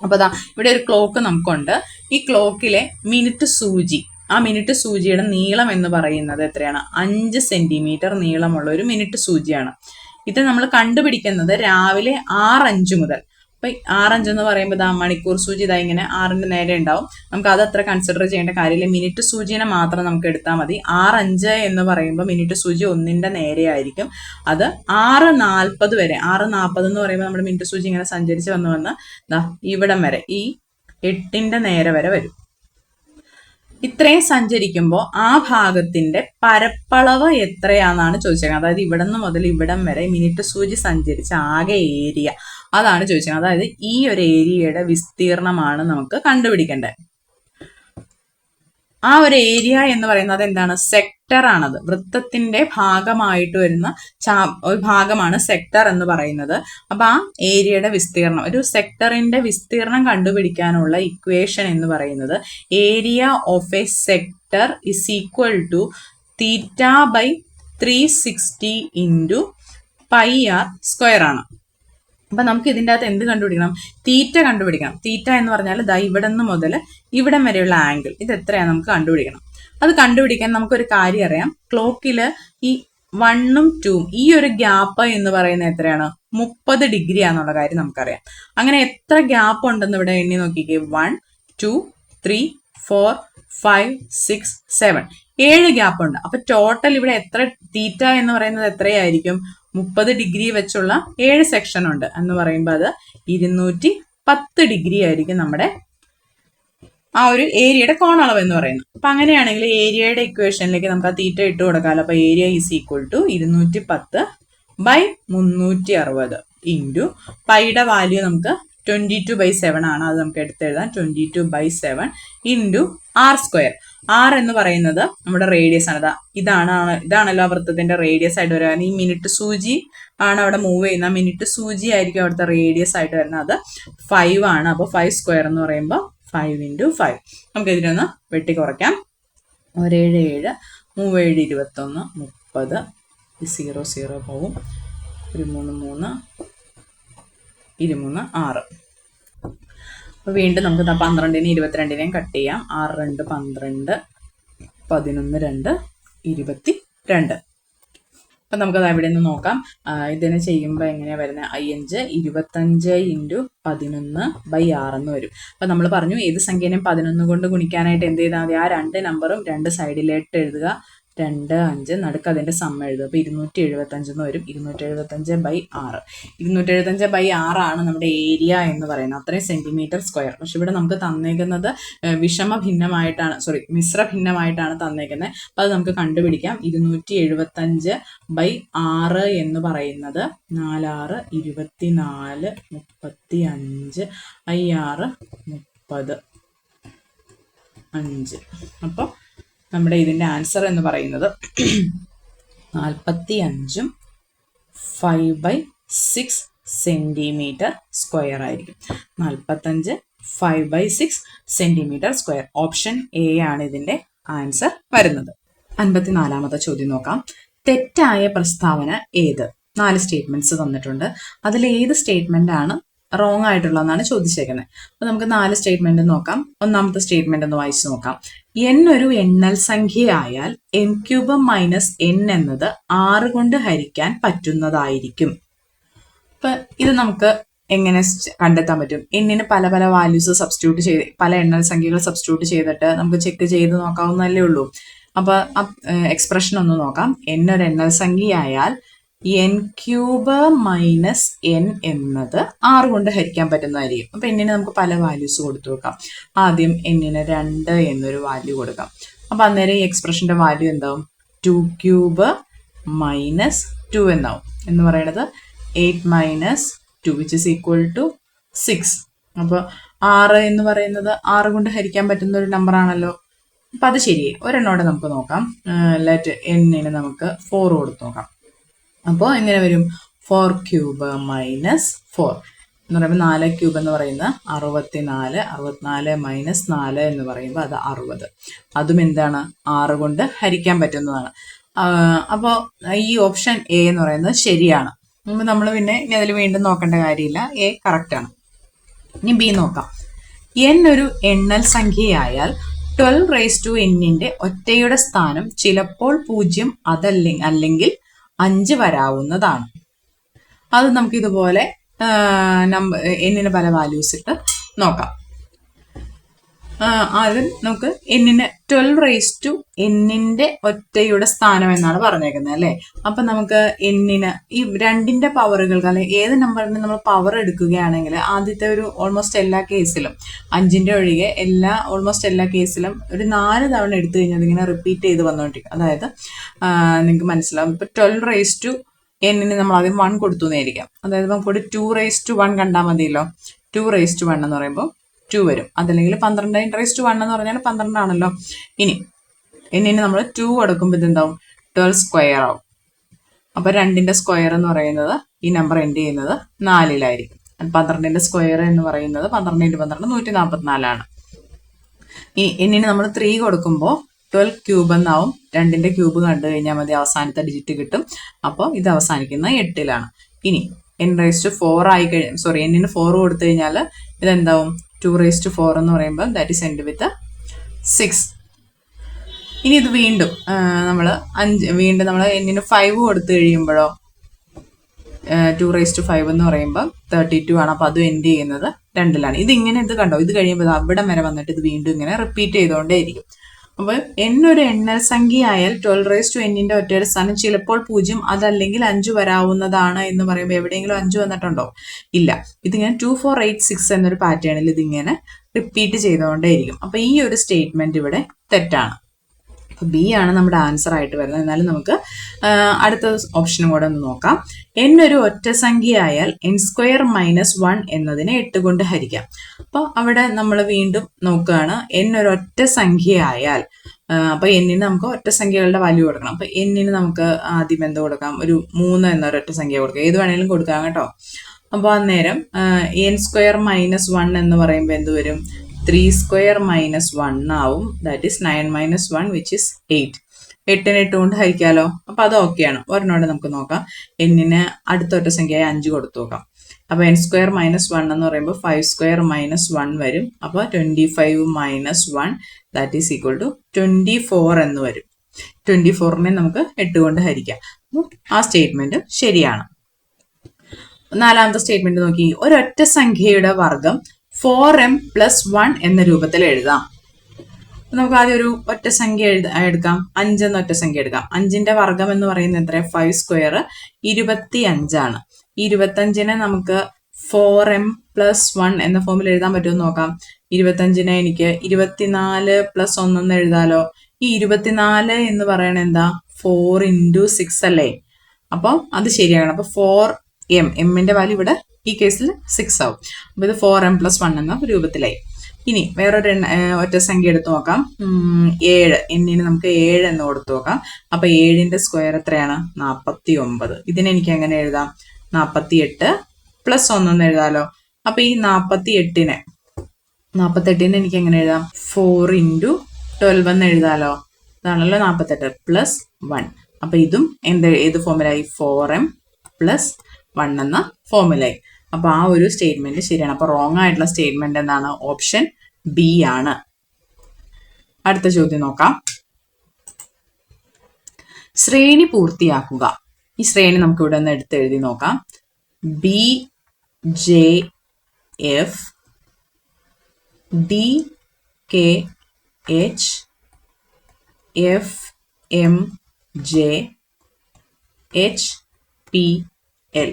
അപ്പൊ ദാ ഇവിടെ ഒരു ക്ലോക്ക് നമുക്കുണ്ട്. ഈ ക്ലോക്കിലെ മിനിറ്റ് സൂചി, ആ മിനിറ്റ് സൂചിയുടെ നീളം എന്ന് പറയുന്നത് എത്രയാണ്? 5 സെന്റിമീറ്റർ നീളമുള്ള ഒരു മിനിറ്റ് സൂചിയാണ്. ഇത് നമ്മൾ കണ്ടുപിടിക്കുന്നത് രാവിലെ 6:05 മുതൽ. അപ്പൊ 6:05 എന്ന് പറയുമ്പോൾ ഇതാ മണിക്കൂർ സൂചി ഇതാ ഇങ്ങനെ 6ന്റെ നേരെ ഉണ്ടാവും. നമുക്ക് അത് അത്ര കൺസിഡർ ചെയ്യേണ്ട കാര്യമില്ല. മിനിറ്റ് സൂചിനെ മാത്രം നമുക്ക് എടുത്താൽ മതി. 6:05 എന്ന് പറയുമ്പോൾ മിനിറ്റ് സൂചി 1ന്റെ നേരെ ആയിരിക്കും. അത് 6:40 വരെ, 6:40 എന്ന് പറയുമ്പോൾ നമ്മുടെ മിനിറ്റ് സൂചി ഇങ്ങനെ സഞ്ചരിച്ച് വന്ന് ദാ ഇവിടം വരെ, ഈ 8ന്റെ നേരെ വരെ വരും. ഇത്രയും സഞ്ചരിക്കുമ്പോൾ ആ ഭാഗത്തിന്റെ പരപ്പളവ് എത്രയാണെന്നാണ് ചോദിച്ചേക്കുന്നത്. അതായത് ഇവിടം മുതൽ ഇവിടം വരെ മിനിറ്റ് സൂചി സഞ്ചരിച്ച ആകെ ഏരിയ, അതാണ് ചോദിച്ചത്. അതായത് ഈ ഒരു ഏരിയയുടെ വിസ്തീർണമാണ് നമുക്ക് കണ്ടുപിടിക്കേണ്ടത്. ആ ഒരു ഏരിയ എന്ന് പറയുന്നത് എന്താണ്? സെക്ടർ ആണത്. വൃത്തത്തിന്റെ ഭാഗമായിട്ട് വരുന്ന ഒരു ഭാഗമാണ് സെക്ടർ എന്ന് പറയുന്നത്. അപ്പൊ ആ ഏരിയയുടെ വിസ്തീർണം, ഒരു സെക്ടറിന്റെ വിസ്തീർണം കണ്ടുപിടിക്കാനുള്ള ഇക്വേഷൻ എന്ന് പറയുന്നത് area of A sector = θ/360 × πr² ആണ്. അപ്പൊ നമുക്ക് ഇതിൻ്റെ അകത്ത് എന്ത് കണ്ടുപിടിക്കണം? തീറ്റ കണ്ടുപിടിക്കണം. തീറ്റ എന്ന് പറഞ്ഞാൽ ദാ ഇവിടെ നിന്ന് മുതൽ ഇവിടം വരെയുള്ള ആംഗിൾ, ഇത് എത്രയാണ് നമുക്ക് കണ്ടുപിടിക്കണം. അത് കണ്ടുപിടിക്കാൻ നമുക്കൊരു കാര്യം അറിയാം. ക്ലോക്കില് ഈ 1ഉം 2ഉം ഈ ഒരു ഗ്യാപ്പ് എന്ന് പറയുന്നത് എത്രയാണ്? 30 ഡിഗ്രി ആണെന്നുള്ള കാര്യം നമുക്കറിയാം. അങ്ങനെ എത്ര ഗ്യാപ്പ് ഉണ്ടെന്ന് ഇവിടെ എണ്ണി നോക്കിക്കേ. 1 2 3 4 5 6 7 7 ഗ്യാപ്പ് ഉണ്ട്. അപ്പൊ ടോട്ടൽ ഇവിടെ എത്ര തീറ്റ എന്ന് പറയുന്നത് എത്രയായിരിക്കും? 30 ഡിഗ്രി വെച്ചുള്ള 7 സെക്ഷൻ ഉണ്ട് എന്ന് പറയുമ്പോൾ അത് 210 ഡിഗ്രി ആയിരിക്കും നമ്മുടെ ആ ഒരു ഏരിയയുടെ കോണളവ് എന്ന് പറയുന്നത്. അപ്പൊ അങ്ങനെയാണെങ്കിൽ ഏരിയയുടെ ഇക്വേഷനിലേക്ക് നമുക്ക് ആ തീറ്റ ഇട്ട് കൊടുക്കാമല്ലോ. അപ്പൊ ഏരിയ = 210/360 ഇൻറ്റു പൈയുടെ വാല്യൂ നമുക്ക് 22/7 ആണ്. അത് നമുക്ക് എടുത്തെഴുതാം. 22/7 ഇൻറ്റു r². r എന്ന് പറയുന്നത് നമ്മുടെ റേഡിയസ് ആണ്. ഇതാണല്ലോ ആ വൃത്തത്തിന്റെ റേഡിയസ് ആയിട്ട് വരിക. ഈ മിനിറ്റ് സൂചി ആണ് അവിടെ മൂവ് ചെയ്യുന്നത്. മിനിറ്റ് സൂചി ആയിരിക്കും അവിടുത്തെ റേഡിയസ് ആയിട്ട് വരുന്നത്. അത് 5 ആണ്. അപ്പോൾ 5² എന്ന് പറയുമ്പോൾ 5 × 5. നമുക്ക് ഇതിനൊന്ന് വെട്ടി കുറയ്ക്കാം. 1 7 7 3 7 21 30 0 0 പോവും. 1 3 3 23 6. അപ്പോൾ വീണ്ടും നമുക്ക് 12നെയും 22നെയും കട്ട് ചെയ്യാം. 6 2 12 11 2 22. അപ്പം നമുക്കത് അവിടെ നിന്ന് നോക്കാം. ഇതിനെ ചെയ്യുമ്പോൾ എങ്ങനെയാണ് വരുന്നത്? 5 25 × 11/6 എന്ന് വരും. അപ്പം നമ്മൾ പറഞ്ഞു ഏത് സംഖ്യനെയും 11 കൊണ്ട് ഗുണിക്കാനായിട്ട് എന്ത് ചെയ്താൽ മതി? ആ 2 നമ്പറും 2 സൈഡിലായിട്ട് എഴുതുക. 2 5 നടുക്ക് അതിൻ്റെ സമ്മ എഴുതുക. അപ്പോൾ 275 എന്ന് വരും. 275/6. 275/6 ആണ് നമ്മുടെ ഏരിയ എന്ന് പറയുന്നത്. അത്രയും സെന്റിമീറ്റർ സ്ക്വയർ. പക്ഷെ ഇവിടെ നമുക്ക് തന്നേക്കുന്നത് മിശ്ര ഭിന്നമായിട്ടാണ് തന്നേക്കുന്നത്. അപ്പോൾ അത് നമുക്ക് കണ്ടുപിടിക്കാം. 275/6 എന്ന് പറയുന്നത് 4 6 24 35 6 30 5. അപ്പോൾ നമ്മുടെ ഇതിൻ്റെ ആൻസർ എന്ന് പറയുന്നത് 45 5/6 സെന്റിമീറ്റർ സ്ക്വയർ ആയിരിക്കും. 45 5/6 സെന്റിമീറ്റർ സ്ക്വയർ. ഓപ്ഷൻ എ ആണ് ഇതിന്റെ ആൻസർ വരുന്നത്. 54-ാമത്തെ ചോദ്യം നോക്കാം. തെറ്റായ പ്രസ്താവന ഏത്? 4 സ്റ്റേറ്റ്മെന്റ്സ് തന്നിട്ടുണ്ട്. അതിൽ ഏത് സ്റ്റേറ്റ്മെന്റ് ആണ് റോങ് ആയിട്ടുള്ളതെന്നാണ് ചോദിച്ചേക്കുന്നത്. അപ്പൊ നമുക്ക് 4 സ്റ്റേറ്റ്മെന്റ് നോക്കാം. ഒന്നാമത്തെ സ്റ്റേറ്റ്മെന്റ് ഒന്ന് വായിച്ചു നോക്കാം. n ഒരു എണ്ണൽ സംഖ്യയായാൽ n³ - n എന്നത് 6 കൊണ്ട് ഹരിക്കാൻ പറ്റുന്നതായിരിക്കും. അപ്പൊ ഇത് നമുക്ക് എങ്ങനെ കണ്ടെത്താൻ പറ്റും? എന്നിന് പല പല വാല്യൂസ് സബ്സ്റ്റിറ്റ്യൂട്ട് ചെയ്ത്, പല എണ്ണൽ സംഖ്യകൾ സബ്സ്റ്റിറ്റ്യൂട്ട് ചെയ്തിട്ട് നമുക്ക് ചെക്ക് ചെയ്ത് നോക്കാവുന്നതല്ലേ ഉള്ളൂ. അപ്പൊ എക്സ്പ്രഷൻ ഒന്ന് നോക്കാം. n ഒരു എണ്ണൽ സംഖ്യയായാൽ n³ - n എന്നത് 6 കൊണ്ട് ഹരിക്കാൻ പറ്റുന്നതായിരിക്കും. അപ്പൊ എന്നിന് നമുക്ക് പല വാല്യൂസ് കൊടുത്തു നോക്കാം. ആദ്യം എന്നിന് 2 എന്നൊരു വാല്യൂ കൊടുക്കാം. അപ്പൊ അന്നേരം ഈ എക്സ്പ്രഷന്റെ വാല്യൂ എന്താവും? 2³ - 2 എന്നാവും. എന്ന് പറയുന്നത് 8 - 2 which is equal to 6. അപ്പോൾ 6 എന്ന് പറയുന്നത് 6 കൊണ്ട് ഹരിക്കാൻ പറ്റുന്ന ഒരു നമ്പർ ആണല്ലോ. അപ്പം അത് ശരിയേ. ഒരെണ്ണോടെ നമുക്ക് നോക്കാം. ലെറ്റ് എന്നിന് നമുക്ക് 4 കൊടുത്ത് നോക്കാം. അപ്പോൾ എങ്ങനെ വരും? 4³ - 4 എന്ന് പറയുമ്പോൾ 4³ എന്ന് പറയുന്നത് 64. 64 - 4 എന്ന് പറയുമ്പോൾ അത് 60. അതും എന്താണ്? 6 കൊണ്ട് ഹരിക്കാൻ പറ്റുന്നതാണ്. അപ്പോൾ ഈ ഓപ്ഷൻ എ എന്ന് പറയുന്നത് ശരിയാണ്. നമ്മൾ പിന്നെ ഇനി അതിൽ വീണ്ടും നോക്കേണ്ട കാര്യമില്ല. എ കറക്റ്റ് ആണ്. ഇനി ബി നോക്കാം. n ഒരു എണ്ണൽ സംഖ്യയായാൽ 12⁻n ഒറ്റയുടെ സ്ഥാനം ചിലപ്പോൾ 0 അല്ലെങ്കിൽ 5 വരാവുന്നതാണ്. അത് നമുക്ക് ഇതുപോലെ എന്നിന് പല വാല്യൂസ് ഇട്ട് നോക്കാം. ആദ്യം നമുക്ക് എന്നിന് 12⁻n ഒറ്റയുടെ സ്ഥാനം എന്നാണ് പറഞ്ഞേക്കുന്നത് അല്ലേ. അപ്പൊ നമുക്ക് എന്നിന് ഈ 2ന്റെ പവറുകൾക്ക് അല്ലെങ്കിൽ ഏത് നമ്പറിന് നമ്മൾ പവർ എടുക്കുകയാണെങ്കിൽ ആദ്യത്തെ ഒരു ഓൾമോസ്റ്റ് എല്ലാ കേസിലും 5ന്റെ ഒഴികെ ഓൾമോസ്റ്റ് എല്ലാ കേസിലും ഒരു 4 തവണ എടുത്തു കഴിഞ്ഞാൽ അതിങ്ങനെ റിപ്പീറ്റ് ചെയ്ത് വന്നുകൊണ്ടിരിക്കും. അതായത് നിങ്ങൾക്ക് മനസ്സിലാവും. ഇപ്പൊ 12⁻n നമ്മൾ ആദ്യം 1 കൊടുത്തു എന്നായിരിക്കാം. അതായത് നമുക്കിവിടെ 2⁻1 കണ്ടാൽ മതിയല്ലോ. 2⁻1 എന്ന് പറയുമ്പോൾ 2 വരും. അതല്ലെങ്കിൽ 12⁻1 എന്ന് പറഞ്ഞാൽ 12 ആണല്ലോ. ഇനി എന്നിന് നമ്മൾ 2 കൊടുക്കുമ്പോൾ ഇതെന്താവും? 12 സ്ക്വയർ ആവും. അപ്പൊ 2ന്റെ സ്ക്വയർ എന്ന് പറയുന്നത് ഈ നമ്പർ എൻഡ് ചെയ്യുന്നത് 4-ലായിരിക്കും. 12ന്റെ സ്ക്വയർ എന്ന് പറയുന്നത് 12 × 12 144 ആണ്. ഈ എന്നിന് നമ്മൾ 3 കൊടുക്കുമ്പോൾ 12³ എന്നാവും. 2ന്റെ ക്യൂബ് കണ്ടു കഴിഞ്ഞാൽ മതി, അവസാനത്തെ ഡിജിറ്റ് കിട്ടും. അപ്പോൾ ഇത് അവസാനിക്കുന്നത് 8-ലാണ്. ഇനി n⁻4 ആയി എന്നിന് 4 കൊടുത്തു കഴിഞ്ഞാൽ ഇതെന്താവും? 2⁻4 എന്ന് പറയുമ്പോൾ ദാറ്റ് ഈസ് എൻഡ് വിത്ത് 6. ഇനി ഇത് വീണ്ടും നമ്മൾ എന്നിന് 5 കൊടുത്തു കഴിയുമ്പോഴോ 2⁻5 എന്ന് പറയുമ്പോൾ 32 ആണ്. അപ്പോൾ അതും എൻഡ് ചെയ്യുന്നത് 2-ലാണ്. ഇത് കണ്ടോ? ഇത് കഴിയുമ്പോൾ അവിടെ വരെ വന്നിട്ട് ഇത് വീണ്ടും ഇങ്ങനെ റിപ്പീറ്റ് ചെയ്തുകൊണ്ടേയിരിക്കും. അപ്പോൾ n ഒരു എണ്ണൽ സംഖ്യയായാൽ 12⁻n ഒറ്റയുടെ സ്ഥാനം ചിലപ്പോൾ 0 അതല്ലെങ്കിൽ 5 വരാവുന്നതാണ് എന്ന് പറയുമ്പോൾ എവിടെയെങ്കിലും 5 വന്നിട്ടുണ്ടോ? ഇല്ല. ഇതിങ്ങനെ 2 4 8 6 എന്നൊരു പാറ്റേണിൽ ഇതിങ്ങനെ റിപ്പീറ്റ് ചെയ്തുകൊണ്ടേയിരിക്കും. അപ്പൊ ഈ ഒരു സ്റ്റേറ്റ്മെന്റ് ഇവിടെ തെറ്റാണ്. അപ്പൊ ബി ആണ് നമ്മുടെ ആൻസർ ആയിട്ട് വരുന്നത്. എന്നാലും നമുക്ക് അടുത്ത ഓപ്ഷനും കൂടെ ഒന്ന് നോക്കാം. n ഒരു ഒറ്റ സംഖ്യയായാൽ n² - 1 എന്നതിനെ 8 കൊണ്ട് ഹരിക്കാം. അപ്പോൾ അവിടെ നമ്മൾ വീണ്ടും നോക്കുകയാണ്. n ഒരു ഒറ്റ സംഖ്യയായാൽ അപ്പൊ എന്നിന് നമുക്ക് ഒറ്റ സംഖ്യകളുടെ വാല്യൂ കൊടുക്കണം. അപ്പൊ എന്നിന് നമുക്ക് ആദ്യം എന്ത് കൊടുക്കാം? ഒരു 3 എന്നൊരൊറ്റ സംഖ്യ കൊടുക്കാം. ഏത് വേണേലും കൊടുക്കാം കേട്ടോ. അപ്പോൾ അന്നേരം n² - 1 എന്ന് പറയുമ്പോൾ എന്ത് വരും? 3² - 1 ആവും. That is 9 - 1 which is 8. 8നെ 8 കൊണ്ട് ഹരിക്കാലോ. അപ്പൊ അത് ഓക്കെയാണ്. ഒരെണ്ണോടെ നമുക്ക് നോക്കാം. എന്നിന് അടുത്ത ഒറ്റ സംഖ്യയായി 5 കൊടുത്തു നോക്കാം. അപ്പൊ n² - 1 എന്ന് പറയുമ്പോൾ 5² - 1 വരും. അപ്പൊ 25 - 1 ദാറ്റ് ഈസ് ഈക്വൽ ടു 24 എന്ന് വരും. 24നെ നമുക്ക് 8 കൊണ്ട് ഹരിക്കാം. ആ സ്റ്റേറ്റ്മെന്റ് ശരിയാണ്. 4-ാമത്തെ സ്റ്റേറ്റ്മെന്റ് നോക്കി. ഒരൊറ്റ സംഖ്യയുടെ വർഗം 4m + 1 എന്ന രൂപത്തിൽ എഴുതാം. നമുക്ക് ആദ്യം ഒരു ഒറ്റ സംഖ്യ എടുക്കാം. 5 എന്ന ഒറ്റ സംഖ്യ എടുക്കാം. 5ന്റെ വർഗം എന്ന് പറയുന്നത് എത്ര? 5² 25 ആണ്. 25നെ നമുക്ക് 4m + 1 എന്ന ഫോമിൽ എഴുതാൻ പറ്റുമെന്ന് നോക്കാം. 25നെ എനിക്ക് 24 + 1 എന്ന് എഴുതാലോ. ഈ 24 എന്ന് പറയണത് എന്താ? 4 × 6 അല്ലേ. അപ്പോൾ അത് ശരിയാണ്. അപ്പൊ 4m, mന്റെ വാല്യൂ ഇവിടെ ഈ കേസിൽ 6 ആവും. അപ്പൊ ഇത് 4m + 1 എന്ന രൂപത്തിലായി. ഇനി വേറൊരു ഒറ്റ സംഖ്യ എടുത്തു നോക്കാം. 7. എന്നിന് നമുക്ക് 7 എന്ന് കൊടുത്തു നോക്കാം. അപ്പൊ 7ന്റെ സ്ക്വയർ എത്രയാണ്? 49. ഇതിനെ എനിക്ക് എങ്ങനെ എഴുതാം? 48 പ്ലസ് 1 എന്ന് എഴുതാലോ. അപ്പൊ ഈ 48നെ എനിക്ക് എങ്ങനെ എഴുതാം? 4 × 12 എന്ന് എഴുതാലോ. ഇതാണല്ലോ 48 പ്ലസ് 1. അപ്പൊ ഇതും ഏത് ഫോമിലായി? 4m പ്ലസ് 1 എന്ന ഫോമിലായി. അപ്പൊ ആ ഒരു സ്റ്റേറ്റ്മെന്റ് ശരിയാണ്. അപ്പൊ റോങ് ആയിട്ടുള്ള സ്റ്റേറ്റ്മെന്റ് എന്താണ്? ഓപ്ഷൻ ബി ആണ്. അടുത്ത ചോദ്യം നോക്കാം. ശ്രേണി പൂർത്തിയാക്കുക. ഈ ശ്രേണി നമുക്ക് ഇവിടെ നിന്ന് എടുത്ത് എഴുതി നോക്കാം. BJF DKH FMJ HPL.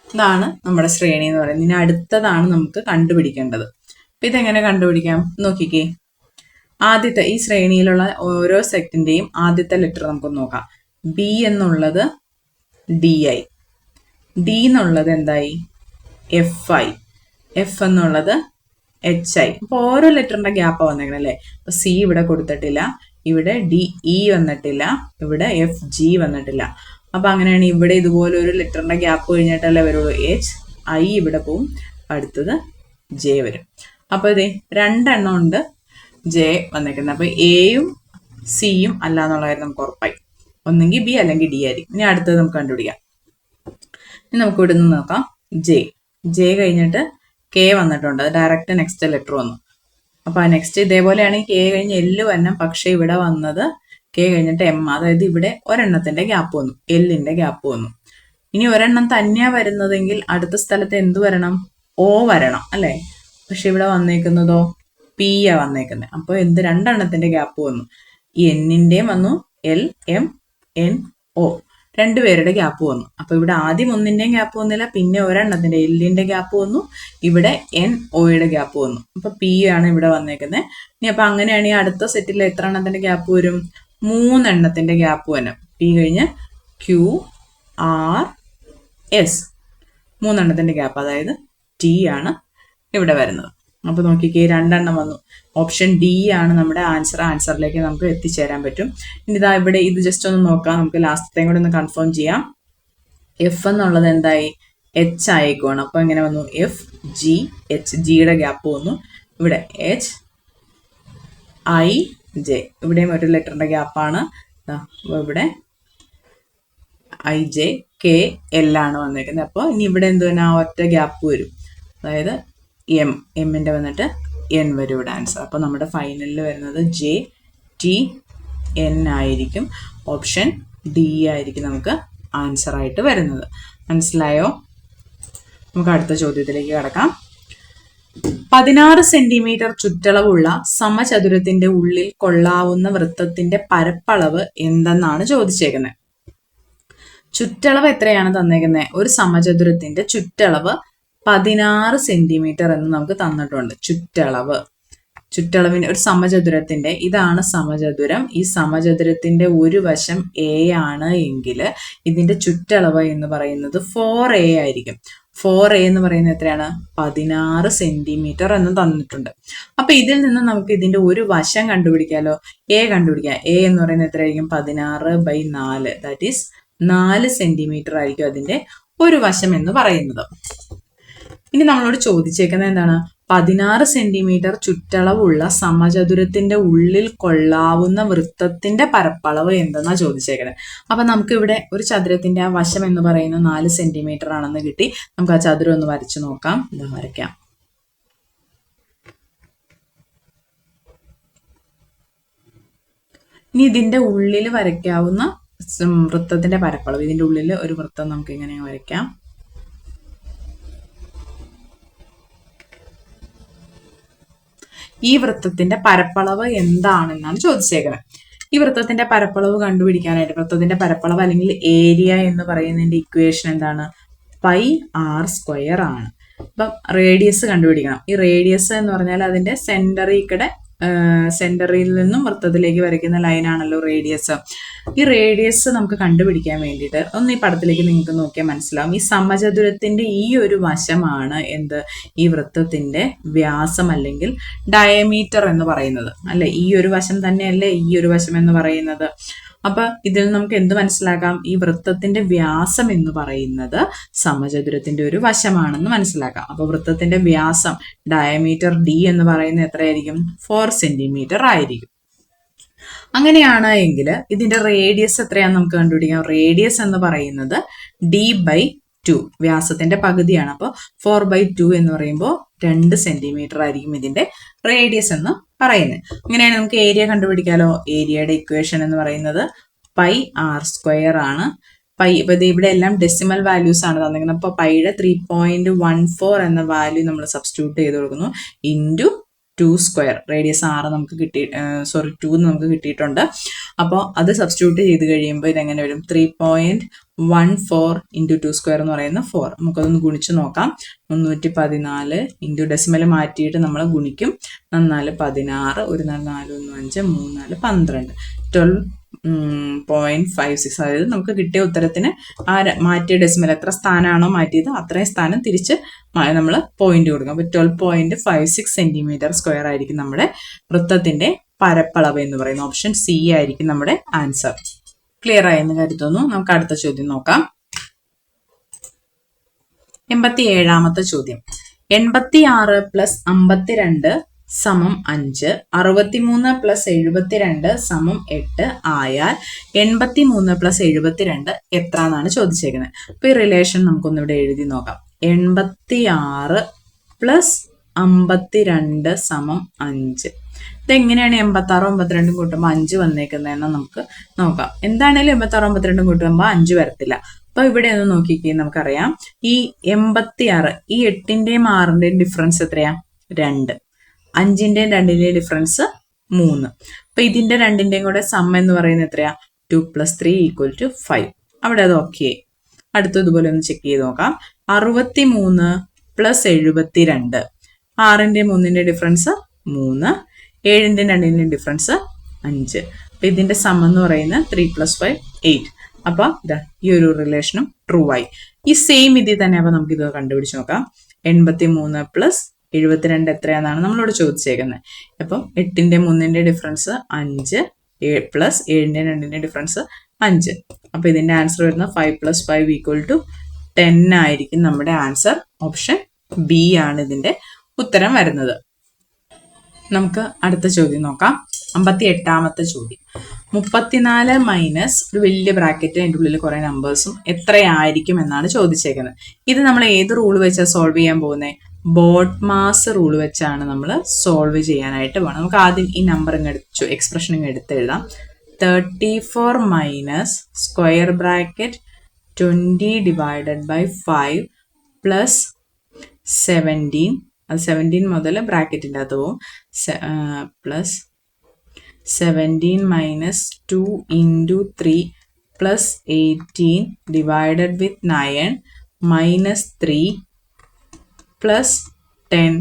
ഇതാണ് നമ്മുടെ ശ്രേണി എന്ന് പറയുന്നത്. ഇനി അടുത്തതാണ് നമുക്ക് കണ്ടുപിടിക്കേണ്ടത്. അപ്പൊ ഇതെങ്ങനെ കണ്ടുപിടിക്കാം? നോക്കിക്കേ. ആദ്യത്തെ ഈ ശ്രേണിയിലുള്ള ഓരോ സെറ്റിന്റെയും ആദ്യത്തെ ലെറ്റർ നമുക്ക് നോക്കാം. ബി എന്നുള്ളത് DI, ഡി എന്നുള്ളത് എന്തായി? FI, എഫ് എന്നുള്ളത് HI. അപ്പൊ ഓരോ ലെറ്ററിന്റെ ഗ്യാപ്പ് വന്നേക്കണം അല്ലേ. അപ്പൊ സി ഇവിടെ കൊടുത്തിട്ടില്ല, ഇവിടെ DE വന്നിട്ടില്ല, ഇവിടെ FG വന്നിട്ടില്ല. അപ്പൊ അങ്ങനെയാണ് ഇവിടെ ഇതുപോലെ ഒരു ലെറ്ററിന്റെ ഗ്യാപ്പ് കഴിഞ്ഞിട്ടല്ലേ വരുള്ളൂ. HI ഇവിടെ പോവും, അടുത്തത് J വരും. അപ്പൊ ഇതേ 2 എണ്ണം ഉണ്ട് J വന്നേക്കുന്നത്. അപ്പൊ എയും സിയും അല്ല എന്നുള്ള കാര്യം നമുക്ക് ഉറപ്പായി. ഒന്നെങ്കിൽ ബി അല്ലെങ്കിൽ ഡി ആയിരിക്കും. ഇനി അടുത്തത് നമുക്ക് കണ്ടുപിടിക്കാം. ഇനി നമുക്ക് ഇവിടെ നിന്ന് നോക്കാം. J കഴിഞ്ഞിട്ട് K വന്നിട്ടുണ്ട്. അത് ഡയറക്റ്റ് നെക്സ്റ്റ് ലെറ്റർ വന്നു. അപ്പൊ ആ നെക്സ്റ്റ് ഇതേപോലെയാണ് K കഴിഞ്ഞ് L വരണം. പക്ഷെ ഇവിടെ വന്നത് K കഴിഞ്ഞിട്ട് M. അതായത് ഇവിടെ ഒരെണ്ണത്തിന്റെ ഗ്യാപ്പ് വന്നു, Lന്റെ ഗ്യാപ്പ് വന്നു. ഇനി ഒരെണ്ണം തന്നെയാ വരുന്നതെങ്കിൽ അടുത്ത സ്ഥലത്ത് എന്ത് വരണം? O വരണം അല്ലെ. പക്ഷെ ഇവിടെ വന്നേക്കുന്നതോ P ആ വന്നേക്കുന്നത്. അപ്പൊ എന്ത്? 2 എണ്ണത്തിന്റെ ഗ്യാപ്പ് വന്നു. ഈ Nന്റെയും വന്നു, LMNO 2 പേരുടെ ഗ്യാപ്പ് വന്നു. അപ്പൊ ഇവിടെ ആദ്യം ഒന്നിന്റെയും ഗ്യാപ്പ് വന്നില്ല, പിന്നെ ഒരെണ്ണത്തിന്റെ Lന്റെ ഗ്യാപ്പ് വന്നു, ഇവിടെ NOയുടെ ഗ്യാപ്പ് വന്നു. അപ്പൊ P ആണ് ഇവിടെ വന്നേക്കുന്നത്. ഇനി അപ്പൊ അങ്ങനെയാണെങ്കിൽ അടുത്ത സെറ്റിൽ എത്ര എണ്ണത്തിന്റെ ഗ്യാപ്പ് വരും? 3 എണ്ണത്തിന്റെ ഗ്യാപ്പ് വരും. P കഴിഞ്ഞ് QRS 3 എണ്ണത്തിന്റെ ഗ്യാപ്പ്, അതായത് T ആണ് ഇവിടെ വരുന്നത്. അപ്പൊ നോക്കിക്കേ, 2 എണ്ണം വന്നു. ഓപ്ഷൻ ഡി ആണ് നമ്മുടെ ആൻസർ. ആൻസറിലേക്ക് നമുക്ക് എത്തിച്ചേരാൻ പറ്റും. ഇനി ഇതാ ഇവിടെ ഇത് ജസ്റ്റ് ഒന്ന് നോക്കാം. നമുക്ക് ലാസ്റ്റത്തെയും കൂടെ ഒന്ന് കൺഫേം ചെയ്യാം. എഫ് എന്നുള്ളത് എന്തായി? H ആയിക്കോണം. അപ്പൊ എങ്ങനെ വന്നു? FG, ജിയുടെ ഗ്യാപ്പ് വന്നു. ഇവിടെ HIJ, ഇവിടെയും ഒരു ലെറ്ററിന്റെ ഗ്യാപ്പാണ്. ഇവിടെ IJKL ആണ് വന്നേക്കുന്നത്. അപ്പോൾ ഇനി ഇവിടെ എന്ത് തന്നെ ഒറ്റ ഗ്യാപ്പ് വരും, അതായത് എമ്മിന്റെ വന്നിട്ട് N വരും ഇവിടെ ആൻസർ. അപ്പോൾ നമ്മുടെ ഫൈനലിൽ വരുന്നത് JTN ആയിരിക്കും. ഓപ്ഷൻ ഡി ആയിരിക്കും നമുക്ക് ആൻസർ ആയിട്ട് വരുന്നത്. മനസ്സിലായോ? നമുക്ക് അടുത്ത ചോദ്യത്തിലേക്ക് കടക്കാം. 16 സെന്റിമീറ്റർ ചുറ്റളവുള്ള സമചതുരത്തിന്റെ ഉള്ളിൽ കൊള്ളാവുന്ന വൃത്തത്തിന്റെ പരപ്പളവ് എന്തെന്നാണ് ചോദിച്ചേക്കുന്നത്. ചുറ്റളവ് എത്രയാണ് തന്നേക്കുന്നത്? ഒരു സമചതുരത്തിന്റെ ചുറ്റളവ് 16 സെന്റിമീറ്റർ എന്ന് നമുക്ക് തന്നിട്ടുണ്ട്. ചുറ്റളവിന് ഒരു സമചതുരത്തിന്റെ, ഇതാണ് സമചതുരം. ഈ സമചതുരത്തിന്റെ ഒരു വശം A ആണ് എങ്കിൽ ഇതിന്റെ ചുറ്റളവ് എന്ന് പറയുന്നത് 4A ആയിരിക്കും. 4A എന്ന് പറയുന്നത് എത്രയാണ്? 16 സെന്റിമീറ്റർ എന്ന് തന്നിട്ടുണ്ട്. അപ്പൊ ഇതിൽ നിന്ന് നമുക്ക് ഇതിന്റെ ഒരു വശം കണ്ടുപിടിക്കാലോ. A കണ്ടുപിടിക്കാം. A എന്ന് പറയുന്നത് എത്രയായിരിക്കും? 16/4, ദാറ്റ് ഈസ് 4 സെന്റിമീറ്റർ ആയിരിക്കും അതിന്റെ ഒരു വശം എന്ന് പറയുന്നത്. ഇനി നമ്മളോട് ചോദിച്ചേക്കുന്നത് എന്താണ്? 16 സെന്റിമീറ്റർ ചുറ്റളവുള്ള സമചതുരത്തിന്റെ ഉള്ളിൽ കൊള്ളാവുന്ന വൃത്തത്തിന്റെ പരപ്പളവ് എന്തെന്നാ ചോദിച്ചേക്കുന്നത്. അപ്പൊ നമുക്ക് ഇവിടെ ഒരു ചതുരത്തിന്റെ ആ വശം എന്ന് പറയുന്നത് 4 സെന്റിമീറ്റർ ആണെന്ന് കിട്ടി. നമുക്ക് ആ ചതുരം ഒന്ന് വരച്ചു നോക്കാം. ഇതാ വരയ്ക്കാം. ഇനി ഇതിന്റെ ഉള്ളിൽ വരയ്ക്കാവുന്ന വൃത്തത്തിന്റെ പരപ്പളവ്, ഇതിന്റെ ഉള്ളിൽ ഒരു വൃത്തം നമുക്ക് ഇങ്ങനെ വരയ്ക്കാം. ഈ വൃത്തത്തിന്റെ പരപ്പളവ് എന്താണെന്നാണ് ചോദിച്ചേക്കുന്നത്. ഈ വൃത്തത്തിന്റെ പരപ്പളവ് കണ്ടുപിടിക്കാനായിട്ട്, വൃത്തത്തിന്റെ പരപ്പളവ് അല്ലെങ്കിൽ ഏരിയ എന്ന് പറയുന്നതിന്റെ ഇക്വേഷൻ എന്താണ്? πr² ആണ്. അപ്പം റേഡിയസ് കണ്ടുപിടിക്കണം. ഈ റേഡിയസ് എന്ന് പറഞ്ഞാൽ അതിന്റെ സെന്ററിൽ കൂടെ സെന്ററിൽ നിന്നും വൃത്തത്തിലേക്ക് വരയ്ക്കുന്ന ലൈനാണല്ലോ റേഡിയസ്. ഈ റേഡിയസ് നമുക്ക് കണ്ടുപിടിക്കാൻ വേണ്ടിയിട്ട് ഒന്ന് ഈ പടത്തിലേക്ക് നിങ്ങൾക്ക് നോക്കിയാൽ മനസ്സിലാവും. ഈ സമചതുരത്തിന്റെ ഈ ഒരു വശമാണ് ഈ വൃത്തത്തിന്റെ വ്യാസം അല്ലെങ്കിൽ ഡയമീറ്റർ എന്ന് പറയുന്നത് അല്ലെ. ഈ ഒരു വശം തന്നെയല്ലേ ഈ ഒരു വശം എന്ന് പറയുന്നത്. അപ്പൊ ഇതിൽ നമുക്ക് എന്ത് മനസ്സിലാക്കാം? ഈ വൃത്തത്തിന്റെ വ്യാസം എന്ന് പറയുന്നത് സമചതുരത്തിന്റെ ഒരു വശമാണെന്ന് മനസ്സിലാക്കാം. അപ്പൊ വൃത്തത്തിന്റെ വ്യാസം ഡയമീറ്റർ ഡി എന്ന് പറയുന്നത് എത്രയായിരിക്കും? 4 സെന്റിമീറ്റർ ആയിരിക്കും. അങ്ങനെയാണ് എങ്കിൽ ഇതിന്റെ റേഡിയസ് എത്രയാണെന്ന് നമുക്ക് കണ്ടുപിടിക്കാം. റേഡിയസ് എന്ന് പറയുന്നത് d/2 വ്യാസത്തിന്റെ പകുതിയാണ്. അപ്പോൾ 4/2 എന്ന് പറയുമ്പോൾ 2 സെന്റിമീറ്റർ ആയിരിക്കും ഇതിന്റെ റേഡിയസ് എന്ന് പറയുന്നത്. അങ്ങനെയാണ് നമുക്ക് ഏരിയ കണ്ടുപിടിക്കാലോ. ഏരിയയുടെ ഇക്വേഷൻ എന്ന് പറയുന്നത് πr² ആണ്. ഇപ്പൊ ഇവിടെ എല്ലാം ഡെസിമൽ വാല്യൂസ് ആണ് തന്നിരിക്കുന്നത്. അപ്പൊ പൈയുടെ 3.14 എന്ന വാല്യൂ നമ്മൾ സബ്സ്റ്റിറ്റ്യൂട്ട് ചെയ്ത് കൊടുക്കുന്നു ഇൻറ്റു 2² റേഡിയസ് 6 നമുക്ക് 2 നമുക്ക് കിട്ടിയിട്ടുണ്ട്. അപ്പോൾ അത് സബ്സ്റ്റിറ്റ്യൂട്ട് ചെയ്ത് കഴിയുമ്പോൾ ഇതെങ്ങനെ വരും? 3.14 ഇൻറ്റു 2² എന്ന് പറയുന്നത് 4. നമുക്കതൊന്ന് ഗുണിച്ച് നോക്കാം. 314 ഇൻറ്റു ഡെസിമൽ മാറ്റിയിട്ട് നമ്മൾ ഗുണിക്കും. 4 16, 1 4 1 5 3 4 12 12.56. അതായത് നമുക്ക് കിട്ടിയ ഉത്തരത്തിന് ആ മാറ്റിയ ഡെസിമൽ എത്ര സ്ഥാനമാണോ മാറ്റിയത് അത്രയും സ്ഥാനം തിരിച്ച് നമ്മൾ പോയിന്റ് കൊടുക്കും. അപ്പൊ 12.56 സെന്റിമീറ്റർ സ്ക്വയർ ആയിരിക്കും നമ്മുടെ വൃത്തത്തിന്റെ പരപ്പളവ് എന്ന് പറയുന്നത്. ഓപ്ഷൻ സി ആയിരിക്കും നമ്മുടെ ആൻസർ. ക്ലിയർ ആയെന്ന് കരുതുന്നു. നമുക്ക് അടുത്ത ചോദ്യം നോക്കാം. 87ാമത്തെ ചോദ്യം. 86 + 52 = 5, 63 + 72 = 8 ആയാൽ 83 + 72 എത്ര എന്നാണ് ചോദിച്ചേക്കുന്നത്. അപ്പൊ ഈ റിലേഷൻ നമുക്കൊന്ന് ഇവിടെ എഴുതി നോക്കാം. 86 + 52 = 5. ഇതെങ്ങനെയാണ് 86 52 കൂട്ടുമ്പോൾ 5 വന്നേക്കുന്നതെന്ന് നമുക്ക് നോക്കാം. എന്താണേലും 86 52 കൂട്ടുമ്പോൾ 5 വരത്തില്ല. അപ്പൊ ഇവിടെ ഒന്ന് നോക്കിക്കേ. നമുക്കറിയാം ഈ 86 ഈ 8ന്റെയും 6ന്റെയും ഡിഫറൻസ് എത്രയാ? 2. 5ന്റെയും 2ന്റെയും ഡിഫറൻസ് 3. അപ്പൊ ഇതിന്റെ രണ്ടിന്റെയും കൂടെ സം എന്ന് പറയുന്നത് എത്രയാ? 2 + 3 = 5. അവിടെ അത് ഓക്കെ. അടുത്തതുപോലെ ഒന്ന് ചെക്ക് ചെയ്ത് നോക്കാം. 63 + 72. 6ന്റെയും 3ന്റെയും ഡിഫറൻസ് 3. 7ന്റെയും 2ന്റെയും ഡിഫറൻസ് 5. അപ്പൊ ഇതിന്റെ സം എന്ന് പറയുന്നത് 3 + 5 8. അപ്പൊ ഈ ഒരു റിലേഷനും ട്രൂ ആയി. ഈ സെയിം ഇതിൽ തന്നെ അപ്പൊ നമുക്ക് ഇത് കണ്ടുപിടിച്ച് നോക്കാം. 83 + 72 എത്രയാണെന്നാണ് നമ്മളോട് ചോദിച്ചേക്കുന്നത്. അപ്പം 8ന്റെയും 3ന്റെയും ഡിഫറൻസ് 5 പ്ലസ് 7ന്റെയും 2ന്റെയും ഡിഫറൻസ് 5. അപ്പൊ ഇതിന്റെ ആൻസർ വരുന്നത് 5 + 5 = 10 ആയിരിക്കും നമ്മുടെ ആൻസർ. ഓപ്ഷൻ ബി ആണ് ഇതിന്റെ ഉത്തരം വരുന്നത്. നമുക്ക് അടുത്ത ചോദ്യം നോക്കാം. 58ാമത്തെ ചോദ്യം. 34 മൈനസ് ഒരു വലിയ ബ്രാക്കറ്റ്, അതിൻ്റെ ഉള്ളിൽ കുറെ നമ്പേഴ്സും എത്രയായിരിക്കും എന്നാണ് ചോദിച്ചേക്കുന്നത്. ഇത് നമ്മൾ ഏത് റൂൾ വെച്ചാണ് സോൾവ് ചെയ്യാൻ പോകുന്നത്? ബോട്ട്മാസ് റൂൾ വെച്ചാണ് നമ്മൾ സോൾവ് ചെയ്യാനായിട്ട് പോകണം. നമുക്ക് ആദ്യം ഈ നമ്പർ എക്സ്പ്രഷൻ എടുത്ത് എഴുതാം. 34 മൈനസ് സ്ക്വയർ ബ്രാക്കറ്റ് 20 / 5 പ്ലസ് 17. അത് 17 മുതൽ ബ്രാക്കറ്റിൻ്റെ അകത്ത് പോവും. Plus 17 minus 2 × 3 plus 18 / 9 minus 3 plus 10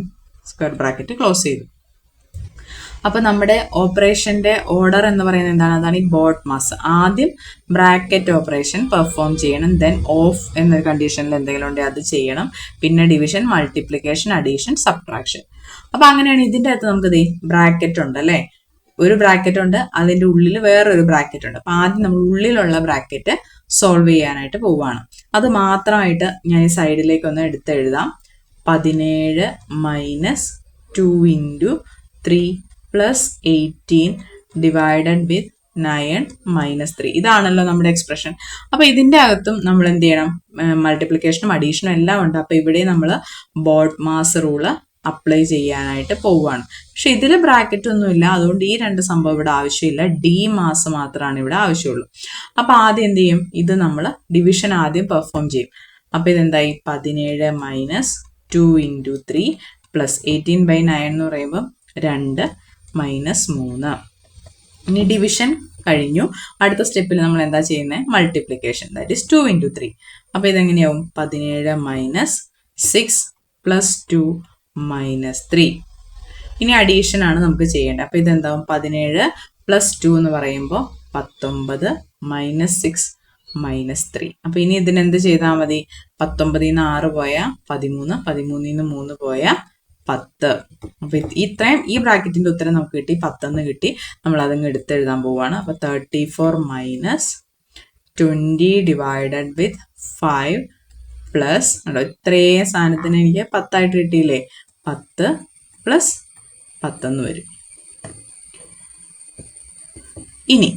square bracket close ചെയ്തു. അപ്പൊ നമ്മുടെ ഓപ്പറേഷന്റെ ഓർഡർ എന്ന് പറയുന്നത് എന്താണ്? അതാണ് ഈ ബോട്ട്മാസ്. ആദ്യം ബ്രാക്കറ്റ് ഓപ്പറേഷൻ പെർഫോം ചെയ്യണം, ദെൻ ഓഫ് എന്നൊരു കണ്ടീഷനിൽ എന്തെങ്കിലും ഉണ്ടെങ്കിൽ അത് ചെയ്യണം, പിന്നെ ഡിവിഷൻ, മൾട്ടിപ്ലിക്കേഷൻ, അഡീഷൻ, സബ്ട്രാക്ഷൻ. അപ്പൊ അങ്ങനെയാണ് ഇതിൻ്റെ അകത്ത് നമുക്ക് ബ്രാക്കറ്റ് ഉണ്ട് അല്ലേ. ഒരു ബ്രാക്കറ്റ് ഉണ്ട്, അതിൻ്റെ ഉള്ളിൽ വേറൊരു ബ്രാക്കറ്റ് ഉണ്ട്. അപ്പൊ ആദ്യം നമ്മൾ ഉള്ളിലുള്ള ബ്രാക്കറ്റ് സോൾവ് ചെയ്യാനായിട്ട് പോവുകയാണ്. അത് മാത്രമായിട്ട് ഞാൻ ഈ സൈഡിലേക്ക് ഒന്ന് എഴുതാം. 17 മൈനസ് 2 × 3 പ്ലസ് 18 / 9 മൈനസ് 3. ഇതാണല്ലോ നമ്മുടെ എക്സ്പ്രഷൻ. അപ്പൊ ഇതിന്റെ അകത്തും നമ്മൾ എന്ത് ചെയ്യണം? മൾട്ടിപ്ലിക്കേഷനും അഡീഷനും എല്ലാം ഉണ്ട്. അപ്പൊ ഇവിടെ നമ്മൾ ബോട്ട്മാസ് റൂള് അപ്ലൈ ചെയ്യാനായിട്ട് പോവുകയാണ്. പക്ഷെ ഇതിൽ ബ്രാക്കറ്റ് ഒന്നുമില്ല, അതുകൊണ്ട് ഈ രണ്ട് സംഭവം ഇവിടെ ആവശ്യമില്ല. ഡി മാസ് മാത്രമാണ് ഇവിടെ ആവശ്യമുള്ളൂ. അപ്പൊ ആദ്യം എന്ത് ചെയ്യും? ഇത് നമ്മൾ ഡിവിഷൻ ആദ്യം പെർഫോം ചെയ്യും. അപ്പൊ ഇതെന്തായി? 17 മൈനസ് 2 × 3 പ്ലസ് 18/9 എന്ന് പറയുമ്പോൾ 2 മൈനസ് 3. ഇനി ഡിവിഷൻ കഴിഞ്ഞു. അടുത്ത സ്റ്റെപ്പിൽ നമ്മൾ എന്താ ചെയ്യുന്നത്? Multiplication, that is 2 × 3. അപ്പൊ ഇതെങ്ങനെയാവും? 17 മൈനസ് 6 പ്ലസ് 2 മൈനസ് 3. ഇനി അഡീഷൻ ആണ് നമുക്ക് ചെയ്യേണ്ടത്. അപ്പോൾ ഇതെന്താവും 17 + 2 എന്ന് പറയുമ്പോൾ 19 - 6 - 3. അപ്പോൾ ഇനി ഇതിനെന്ത് ചെയ്താൽ മതി? 19 നിന്ന് 6 പോയാൽ 13, 13 നിന്ന് 3 പോയാൽ 10. അപ്പോൾ ഇത്രയും ഈ ബ്രാക്കറ്റിന്റെ ഉത്തരം നമുക്ക് കിട്ടി, 10 കിട്ടി. നമ്മൾ അതങ്ങ് എടുത്തെഴുതാൻ പോവുകയാണ്. അപ്പോൾ 34 - 20 ഡിവൈഡഡ് വിത്ത് 5 പ്ലസ് ഇത്രയും സാധനത്തിന് എനിക്ക് 10 കിട്ടിയില്ലേ? 10 + 10 വരും. ഇനി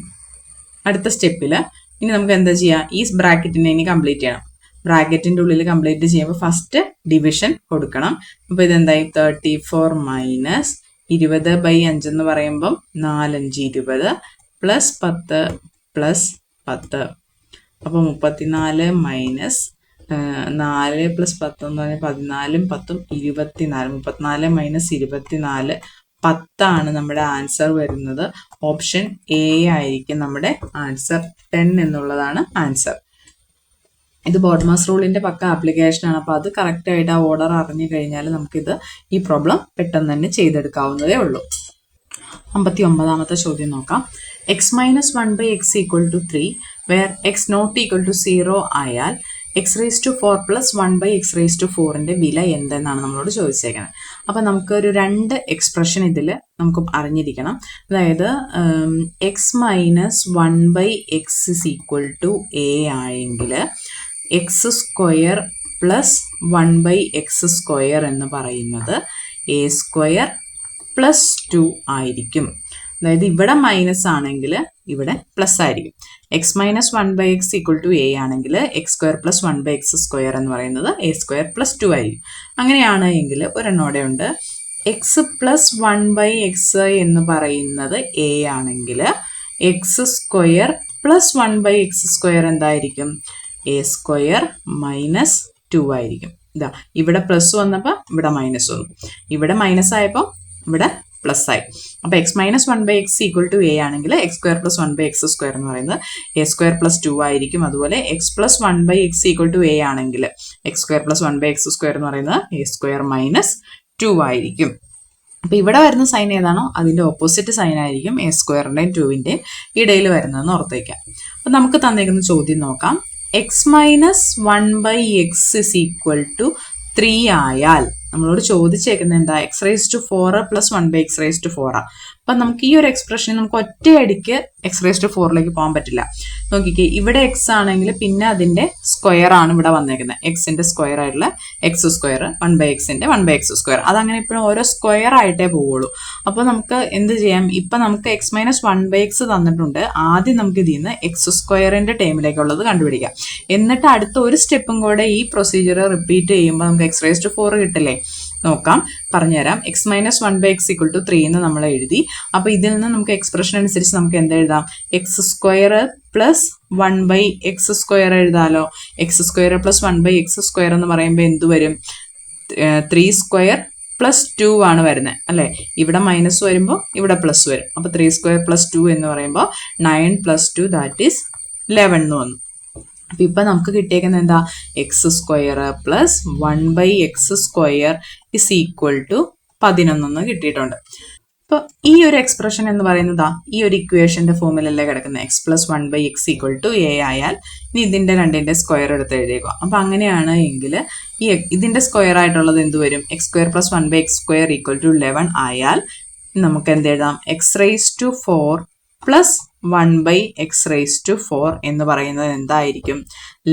അടുത്ത സ്റ്റെപ്പിൽ ഇനി നമുക്ക് എന്താ ചെയ്യാം? ഈ ബ്രാക്കറ്റിനെ ഇനി കംപ്ലീറ്റ് ചെയ്യണം. ബ്രാക്കറ്റിന്റെ ഉള്ളിൽ കംപ്ലീറ്റ് ചെയ്യുമ്പോൾ ഫസ്റ്റ് ഡിവിഷൻ കൊടുക്കണം. അപ്പോൾ ഇതെന്തായി? 34 - 20/5 എന്ന് പറയുമ്പം 4 × 5 = 20 + 10 + 10. അപ്പോൾ 34 - 4 + 10 എന്ന് പറഞ്ഞാൽ 14 + 10 24. 34 - 24 10 നമ്മുടെ ആൻസർ വരുന്നത്. ഓപ്ഷൻ എ ആയിരിക്കും നമ്മുടെ ആൻസർ. 10 എന്നുള്ളതാണ് ആൻസർ. ഇത് ബോഡ്മാസ് റൂളിന്റെ പക്ക ആപ്ലിക്കേഷൻ ആണ്. അപ്പോൾ അത് കറക്റ്റ് ആയിട്ട് ആ ഓർഡർ അറിഞ്ഞു കഴിഞ്ഞാൽ നമുക്കിത് ഈ പ്രോബ്ലം പെട്ടെന്ന് തന്നെ ചെയ്തെടുക്കാവുന്നതേ ഉള്ളൂ. 59ാമത്തെ ചോദ്യം നോക്കാം. x - 1/x = 3 where x ≠ 0 ആയാൽ x⁴ + 1/x⁴ വില എന്തെന്നാണ് നമ്മളോട് ചോദിച്ചേക്കുന്നത്. അപ്പം നമുക്ക് ഒരു 2 എക്സ്പ്രഷൻ ഇതിൽ നമുക്ക് അറിഞ്ഞിരിക്കണം. അതായത് x - 1/x = a ആയെങ്കിൽ x² + 1/x² എന്ന് പറയുന്നത് a² + 2 ആയിരിക്കും. അതായത് ഇവിടെ മൈനസ് ആണെങ്കിൽ ഇവിടെ പ്ലസ് ആയിരിക്കും. x - 1/x = a ആണെങ്കിൽ x² + 1/x² എന്ന് പറയുന്നത് a² + 2 ആയിരിക്കും. അങ്ങനെയാണ് എങ്കിൽ ഒരെണ്ണോടെ ഉണ്ട് x + 1/x എന്ന് പറയുന്നത് a ആണെങ്കിൽ x² + 1/x² എന്തായിരിക്കും? a² - 2 ആയിരിക്കും. ഇതാ ഇവിടെ പ്ലസ് വന്നപ്പോൾ ഇവിടെ മൈനസ് വന്നു, ഇവിടെ മൈനസ് ആയപ്പോൾ ഇവിടെ പ്ലസ് ആയി. അപ്പോൾ x - 1/x = a ആണെങ്കിൽ x² + 1/x² എന്ന് പറയുന്നത് a² + 2 ആയിരിക്കും. അതുപോലെ x + 1/x = a ആണെങ്കിൽ x² + 1/x² എന്ന് പറയുന്നത് a² - 2 ആയിരിക്കും. അപ്പോൾ ഇവിടെ വരുന്ന സൈൻ ഏതാണോ അതിൻ്റെ ഓപ്പോസിറ്റ് സൈൻ ആയിരിക്കും a²ന്റെയും 2ന്റെയും ഇടയിൽ വരുന്നതെന്ന് ഓർത്ത് വയ്ക്കാം. അപ്പോൾ നമുക്ക് തന്നേക്കുന്ന ചോദ്യം നോക്കാം. x - 1/x = 3 ആയാൽ നമ്മളോട് ചോദിച്ചേക്കുന്നത് എന്താ? x⁴ + 1/x⁴. അപ്പം നമുക്ക് ഈ ഒരു എക്സ്പ്രഷൻ നമുക്ക് ഒറ്റയടിക്ക് x⁴ പോകാൻ പറ്റില്ല. നോക്കിക്കേ, ഇവിടെ x ആണെങ്കിൽ പിന്നെ അതിൻ്റെ സ്ക്വയർ ആണ് ഇവിടെ വന്നേക്കുന്നത്. എക്സിന്റെ സ്ക്വയർ ആയിട്ടുള്ള x², 1/xന്റെ 1/x². അതങ്ങനെ ഇപ്പോഴും ഓരോ സ്ക്വയർ ആയിട്ടേ പോവുള്ളൂ. അപ്പോൾ നമുക്ക് എന്ത് ചെയ്യാം? ഇപ്പം നമുക്ക് x - 1/x തന്നിട്ടുണ്ട്. ആദ്യം നമുക്ക് ഇതിൽ നിന്ന് x²ന്റെ ടേമിലേക്കുള്ളത് കണ്ടുപിടിക്കാം. എന്നിട്ട് അടുത്ത ഒരു സ്റ്റെപ്പും കൂടെ ഈ പ്രൊസീജിയർ റിപ്പീറ്റ് ചെയ്യുമ്പോൾ നമുക്ക് x⁴ കിട്ടില്ലേ? നോക്കാം, പറഞ്ഞുതരാം. x - 1/x = 3 എന്ന് നമ്മൾ എഴുതി. അപ്പോൾ ഇതിൽ നിന്ന് നമുക്ക് എക്സ്പ്രഷൻ അനുസരിച്ച് നമുക്ക് എന്തെഴുതാം? x² + 1/x² എഴുതാലോ. x² + 1/x² എന്ന് പറയുമ്പോൾ എന്ത് വരും? 3² + 2 ആണ് വരുന്നത് അല്ലേ? ഇവിടെ മൈനസ് വരുമ്പോൾ ഇവിടെ പ്ലസ് വരും. അപ്പോൾ 3² + 2 എന്ന് പറയുമ്പോൾ 9 + 2 = 11 എന്ന് വന്നു. അപ്പം ഇപ്പം നമുക്ക് കിട്ടിയേക്കുന്നത് എന്താ? x² + 1/x² = 11 കിട്ടിയിട്ടുണ്ട്. അപ്പോൾ ഈ ഒരു എക്സ്പ്രഷൻ എന്ന് പറയുന്നതാ ഈ ഒരു ഇക്വേഷന്റെ ഫോമിലല്ലേ കിടക്കുന്നത്. x + 1/x = a ആയാൽ ഇനി ഇതിന്റെ രണ്ടിന്റെ സ്ക്വയർ എടുത്ത് എഴുതിയേക്കുക. അപ്പം അങ്ങനെയാണ് എങ്കിൽ ഈ ഇതിന്റെ സ്ക്വയർ ആയിട്ടുള്ളത് എന്ത് വരും? x² + 1/x² = 11 ആയാൽ നമുക്ക് എന്ത് എഴുതാം? x⁴ + 1/x⁴ എന്ന് പറയുന്നത് എന്തായിരിക്കും?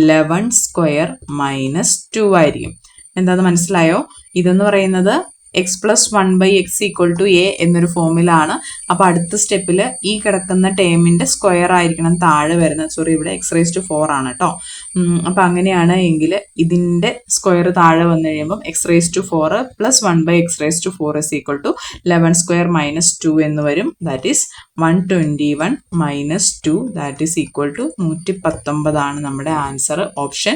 11² - 2 ആയിരിക്കും. എന്താന്ന് മനസ്സിലായോ? ഇതെന്ന് പറയുന്നത് x + 1/x = a എന്നൊരു ഫോമിലാണ്. അപ്പോൾ അടുത്ത സ്റ്റെപ്പിൽ ഈ കിടക്കുന്ന ടേമിന്റെ സ്ക്വയർ ആയിരിക്കണം താഴെ വരുന്നത്. സോറി, ഇവിടെ x⁴ ആണ് കേട്ടോ. അപ്പം അങ്ങനെയാണ് എങ്കിൽ ഇതിന്റെ സ്ക്വയർ താഴെ വന്നു കഴിയുമ്പം x⁴ + 1/x⁴ = 11² - 2 എന്ന് വരും. ദാറ്റ് ഈസ് 121 - 2 ദാറ്റ് ഈസ് = 119 ആണ് നമ്മുടെ ആൻസർ. ഓപ്ഷൻ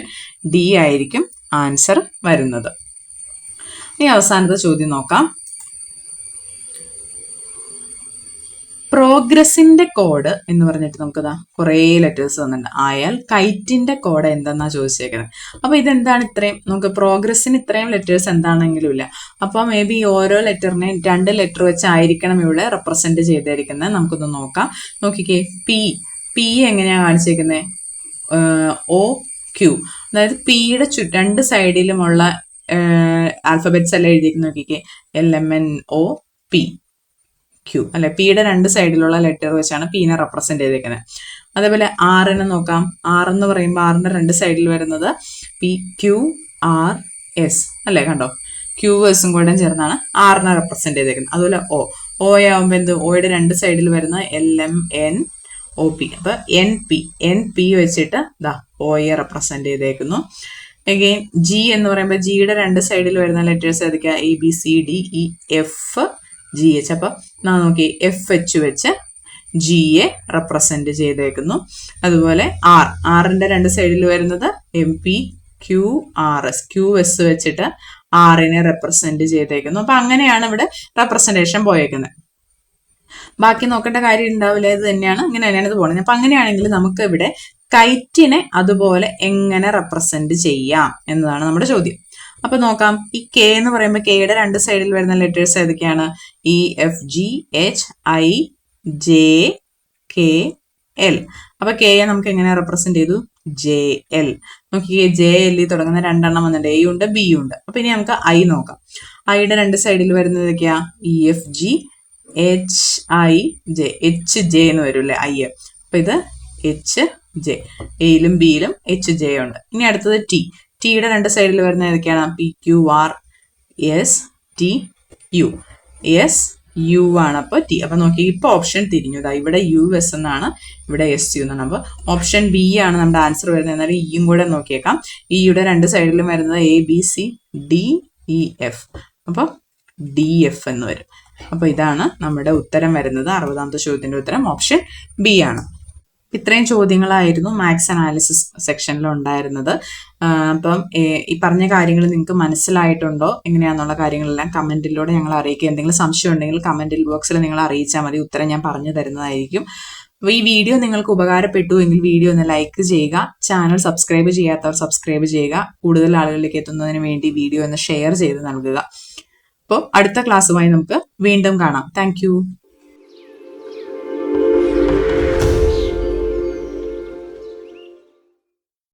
ഡി ആയിരിക്കും ആൻസർ വരുന്നത്. ഇനി അവസാനത്തെ ചോദ്യം നോക്കാം. പ്രോഗ്രസിന്റെ കോഡ് എന്ന് പറഞ്ഞിട്ട് നമുക്കിതാ കുറേ ലെറ്റേഴ്സ് വന്നിട്ടുണ്ട്. ആയാൽ കൈറ്റിന്റെ കോഡ് എന്തെന്നാ ചോദിച്ചേക്കുന്നത്. അപ്പൊ ഇതെന്താണ് ഇത്രയും, നമുക്ക് പ്രോഗ്രസിന് ഇത്രയും ലെറ്റേഴ്സ് എന്താണെങ്കിലും ഇല്ല. അപ്പൊ മേ ബി ഓരോ ലെറ്ററിനെ 2 ലെറ്റർ വെച്ചായിരിക്കണം ഇവിടെ റെപ്രസെന്റ് ചെയ്തിരിക്കുന്നത്. നമുക്കൊന്ന് നോക്കാം. നോക്കിക്കേ, പി എങ്ങനെയാ കാണിച്ചേക്കുന്നത്? ഒ ക്യു, അതായത് പിയുടെ 2 സൈഡിലുമുള്ള ആൽഫബറ്റ്സ് എല്ലാം എഴുതിയിരിക്കുന്ന നോക്കിക്കേ, LMNO P ക്യൂ അല്ലെ. പിയുടെ 2 സൈഡിലുള്ള ലെറ്റർ വെച്ചാണ് പീനെ റെപ്രസെന്റ് ചെയ്തേക്കുന്നത്. അതേപോലെ ആറിനെ നോക്കാം. ആർ എന്ന് പറയുമ്പോൾ ആറിന്റെ 2 സൈഡിൽ വരുന്നത് PQRS അല്ലെ, കണ്ടോ? QSും കൂടെ ചേർന്നാണ് ആറിനെ റെപ്രസെന്റ് ചെയ്തേക്കുന്നത്. അതുപോലെ ഒ ആവുമ്പോൾ എന്ത്, ഒയുടെ 2 സൈഡിൽ വരുന്ന LMNOP. അപ്പൊ NP വെച്ചിട്ട് ദാ ഒയെ റെപ്രസെന്റ് ചെയ്തേക്കുന്നു. അഗെയിൻ ജി എന്ന് പറയുമ്പോൾ ജിയുടെ 2 സൈഡിൽ വരുന്ന ലെറ്റേഴ്സ് ഏതൊക്കെയാ? ABCDEFGH. അപ്പൊ നോക്കി, FH വെച്ച് ജിയെ റെപ്രസെന്റ് ചെയ്തേക്കുന്നു. അതുപോലെ ആറിന്റെ 2 സൈഡിൽ വരുന്നത് MPQRS, QS വെച്ചിട്ട് ആറിനെ റെപ്രസെന്റ് ചെയ്തേക്കുന്നു. അപ്പൊ അങ്ങനെയാണ് ഇവിടെ റെപ്രസെന്റേഷൻ പോയേക്കുന്നത്. ബാക്കി നോക്കേണ്ട കാര്യം ഉണ്ടാവില്ല, ഇത് തന്നെയാണ്, ഇങ്ങനെ തന്നെയാണ് ഇത് പോകുന്നത്. അപ്പൊ അങ്ങനെയാണെങ്കിൽ നമുക്ക് ഇവിടെ കൈറ്റിനെ അതുപോലെ എങ്ങനെ റെപ്രസെന്റ് ചെയ്യാം എന്നതാണ് നമ്മുടെ ചോദ്യം. അപ്പൊ നോക്കാം. ഈ കെ എന്ന് പറയുമ്പോൾ കെയുടെ 2 സൈഡിൽ വരുന്ന ലെറ്റേഴ്സ് ഏതൊക്കെയാണ്? EFGHIJKL. അപ്പൊ കെയെ നമുക്ക് എങ്ങനെ റെപ്രസെന്റ് ചെയ്തു? JL. നോക്കിയേ, JL തുടങ്ങുന്ന 2 എണ്ണം വന്നിട്ടുണ്ട്, എ ഉണ്ട് ബി ഉണ്ട്. അപ്പൊ ഇനി നമുക്ക് ഐ നോക്കാം. ഐയുടെ 2 സൈഡിൽ വരുന്നത് ഏതൊക്കെയാ? EFGHIJ എന്ന് വരും അല്ലെ, ഐ. അപ്പൊ ഇത് HJ, എയിലും ബിയിലും HJ ഉണ്ട്. ഇനി അടുത്തത് ടിയുടെ 2 സൈഡിൽ വരുന്ന ഏതൊക്കെയാണ്? PQRSTU. SU ആണ്. അപ്പൊ ടി. അപ്പൊ നോക്കി, ഇപ്പൊ ഓപ്ഷൻ തിരിഞ്ഞു. ഇവിടെ US എന്നാണ്, ഇവിടെ SU എന്നാണ്. അപ്പൊ ഓപ്ഷൻ ബി ആണ് നമ്മുടെ ആൻസർ വരുന്നത്. എന്നാലും ഇയും കൂടെ നോക്കിയേക്കാം. ഇയുടെ 2 സൈഡിലും വരുന്നത് ABCDEF. അപ്പൊ DF എന്ന് വരും. അപ്പൊ ഇതാണ് നമ്മുടെ ഉത്തരം വരുന്നത്. 60ാമത്തെ ചോദ്യത്തിന്റെ ഉത്തരം ഓപ്ഷൻ ബി ആണ്. ഇത്രയും ചോദ്യങ്ങളായിരുന്നു മാത്സ് അനാലിസിസ് സെക്ഷനിൽ ഉണ്ടായിരുന്നത്. അപ്പം ഈ പറഞ്ഞ കാര്യങ്ങൾ നിങ്ങൾക്ക് മനസ്സിലായിട്ടുണ്ടോ എങ്ങനെയാണെന്നുള്ള കാര്യങ്ങളെല്ലാം കമന്റിലൂടെ ഞങ്ങൾ അറിയിക്കുക. എന്തെങ്കിലും സംശയം ഉണ്ടെങ്കിൽ കമന്റ് ബോക്സിൽ നിങ്ങൾ അറിയിച്ചാൽ മതി, ഉത്തരം ഞാൻ പറഞ്ഞു തരുന്നതായിരിക്കും. അപ്പോൾ ഈ വീഡിയോ നിങ്ങൾക്ക് ഉപകാരപ്പെട്ടു എങ്കിൽ വീഡിയോ ഒന്ന് ലൈക്ക് ചെയ്യുക. ചാനൽ സബ്സ്ക്രൈബ് ചെയ്യാത്തവർ സബ്സ്ക്രൈബ് ചെയ്യുക. കൂടുതൽ ആളുകളിലേക്ക് എത്തുന്നതിന് വേണ്ടി വീഡിയോ ഒന്ന് ഷെയർ ചെയ്ത് നൽകുക. അപ്പോൾ അടുത്ത ക്ലാസ്സുമായി നമുക്ക് വീണ്ടും കാണാം. താങ്ക്